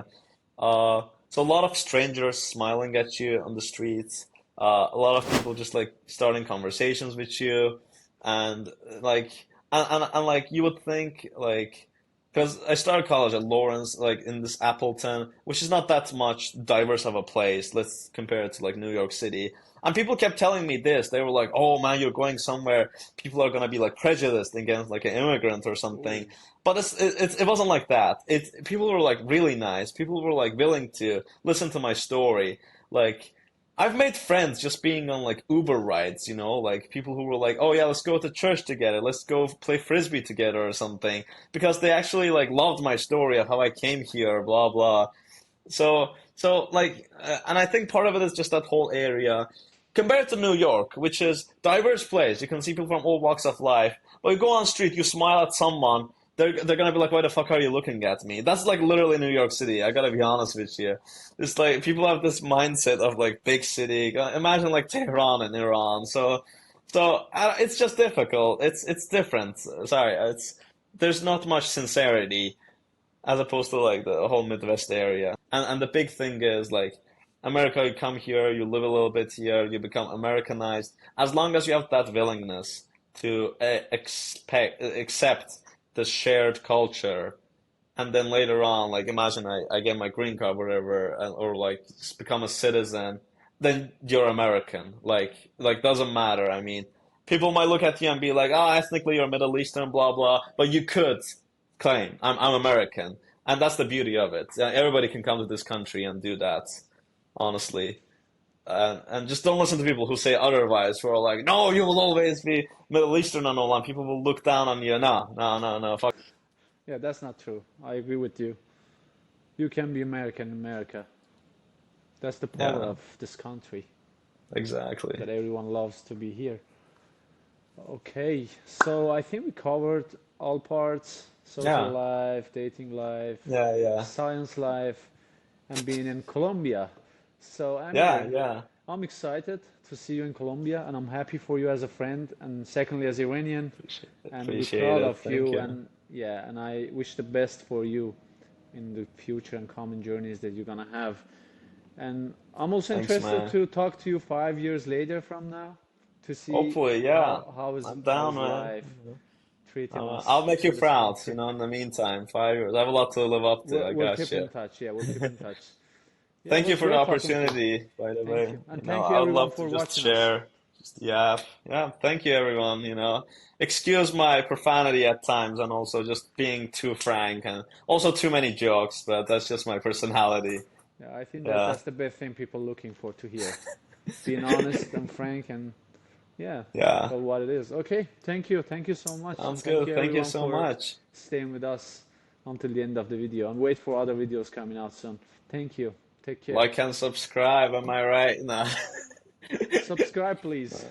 [SPEAKER 1] So a lot of strangers smiling at you on the streets. A lot of people just like starting conversations with you, and like and like you would think like because I started college at Lawrence, like in this Appleton, which is not that much diverse of a place. Let's compare it to like New York City. And people kept telling me this. They were like, "Oh man, you're going somewhere. People are gonna be like prejudiced against like an immigrant or something."
[SPEAKER 2] Oh,
[SPEAKER 1] But it wasn't like that. People were like really nice. People were like willing to listen to my story. Like I've made friends just being on like Uber rides, like people who were like, "Oh yeah, let's go to church together. Let's go play frisbee together or something." Because they actually like loved my story of how I came here, blah blah. So like, and I think part of it is just that whole area compared to New York, which is diverse place. You can see people from all walks of life. But you go on the street, you smile at someone, they're gonna be like, why the fuck are you looking at me? That's like literally New York City. I gotta be honest with you. It's like people have this mindset of like big city. Imagine like Tehran in Iran. It's just difficult. It's different. Sorry, it's there's not much sincerity as opposed to like the whole Midwest area. And the big thing is like America, you come here, you live a little bit here, you become Americanized. As long as you have that willingness to accept the shared culture, and then later on, like imagine I get my green card, whatever, or like become a citizen, then you're American. Like doesn't matter. I mean, people might look at you and be like, oh, ethnically you're Middle Eastern, blah blah, but you could claim I'm American, and that's the beauty of it. Everybody can come to this country and do that, honestly. And just don't listen to people who say otherwise, who are like, no, you will always be Middle Eastern and all, and people will look down on you. No, no, no, no, fuck.
[SPEAKER 2] Yeah, that's not true. I agree with you. You can be American in America. That's the power
[SPEAKER 1] Yeah,
[SPEAKER 2] of this country,
[SPEAKER 1] exactly.
[SPEAKER 2] that everyone loves to be here. Okay, so I think we covered all parts: social
[SPEAKER 1] Yeah,
[SPEAKER 2] life, dating life,
[SPEAKER 1] yeah, yeah,
[SPEAKER 2] science life, and being in Colombia. So,
[SPEAKER 1] yeah,
[SPEAKER 2] Amir,
[SPEAKER 1] yeah.
[SPEAKER 2] I'm excited to see you in Colombia, and I'm happy for you as a friend, and secondly, as Iranian, and we're
[SPEAKER 1] Appreciate
[SPEAKER 2] proud
[SPEAKER 1] it.
[SPEAKER 2] of
[SPEAKER 1] Thank
[SPEAKER 2] you.
[SPEAKER 1] you.
[SPEAKER 2] And yeah, and I wish the best for you in the future and common journeys that you're gonna have. And I'm also
[SPEAKER 1] Thanks,
[SPEAKER 2] interested
[SPEAKER 1] man.
[SPEAKER 2] to talk to you 5 years later from now to see
[SPEAKER 1] Hopefully, yeah.
[SPEAKER 2] how
[SPEAKER 1] I'm down,
[SPEAKER 2] is
[SPEAKER 1] man.
[SPEAKER 2] life treating
[SPEAKER 1] I'll
[SPEAKER 2] us
[SPEAKER 1] make you
[SPEAKER 2] in this
[SPEAKER 1] proud,
[SPEAKER 2] country.
[SPEAKER 1] in the meantime, 5 years. I have a lot to live up to, I
[SPEAKER 2] We'll
[SPEAKER 1] got
[SPEAKER 2] keep in
[SPEAKER 1] you.
[SPEAKER 2] touch. Yeah, we'll keep in touch. Yeah, it
[SPEAKER 1] Thank you
[SPEAKER 2] was
[SPEAKER 1] for the
[SPEAKER 2] great talking to you.
[SPEAKER 1] opportunity, by the
[SPEAKER 2] Thank
[SPEAKER 1] way.
[SPEAKER 2] you. And thank you
[SPEAKER 1] I would
[SPEAKER 2] everyone
[SPEAKER 1] love to
[SPEAKER 2] for
[SPEAKER 1] just
[SPEAKER 2] watching us.
[SPEAKER 1] share, just yap. Yeah, thank you, everyone, Excuse my profanity at times and also just being too frank and also too many jokes, but that's just my personality.
[SPEAKER 2] Yeah, I think that
[SPEAKER 1] Yeah,
[SPEAKER 2] that's the best thing people looking for to hear. Being honest and frank and yeah,
[SPEAKER 1] yeah.
[SPEAKER 2] tell what it is. Okay, thank you. Thank you so much. And
[SPEAKER 1] Sounds
[SPEAKER 2] thank
[SPEAKER 1] good.
[SPEAKER 2] you
[SPEAKER 1] Thank you
[SPEAKER 2] everyone
[SPEAKER 1] so
[SPEAKER 2] for
[SPEAKER 1] much.
[SPEAKER 2] staying with us until the end of the video. And wait for other videos coming out soon. Thank you. Take care.
[SPEAKER 1] Like and subscribe, am I right? No.
[SPEAKER 2] Subscribe, please.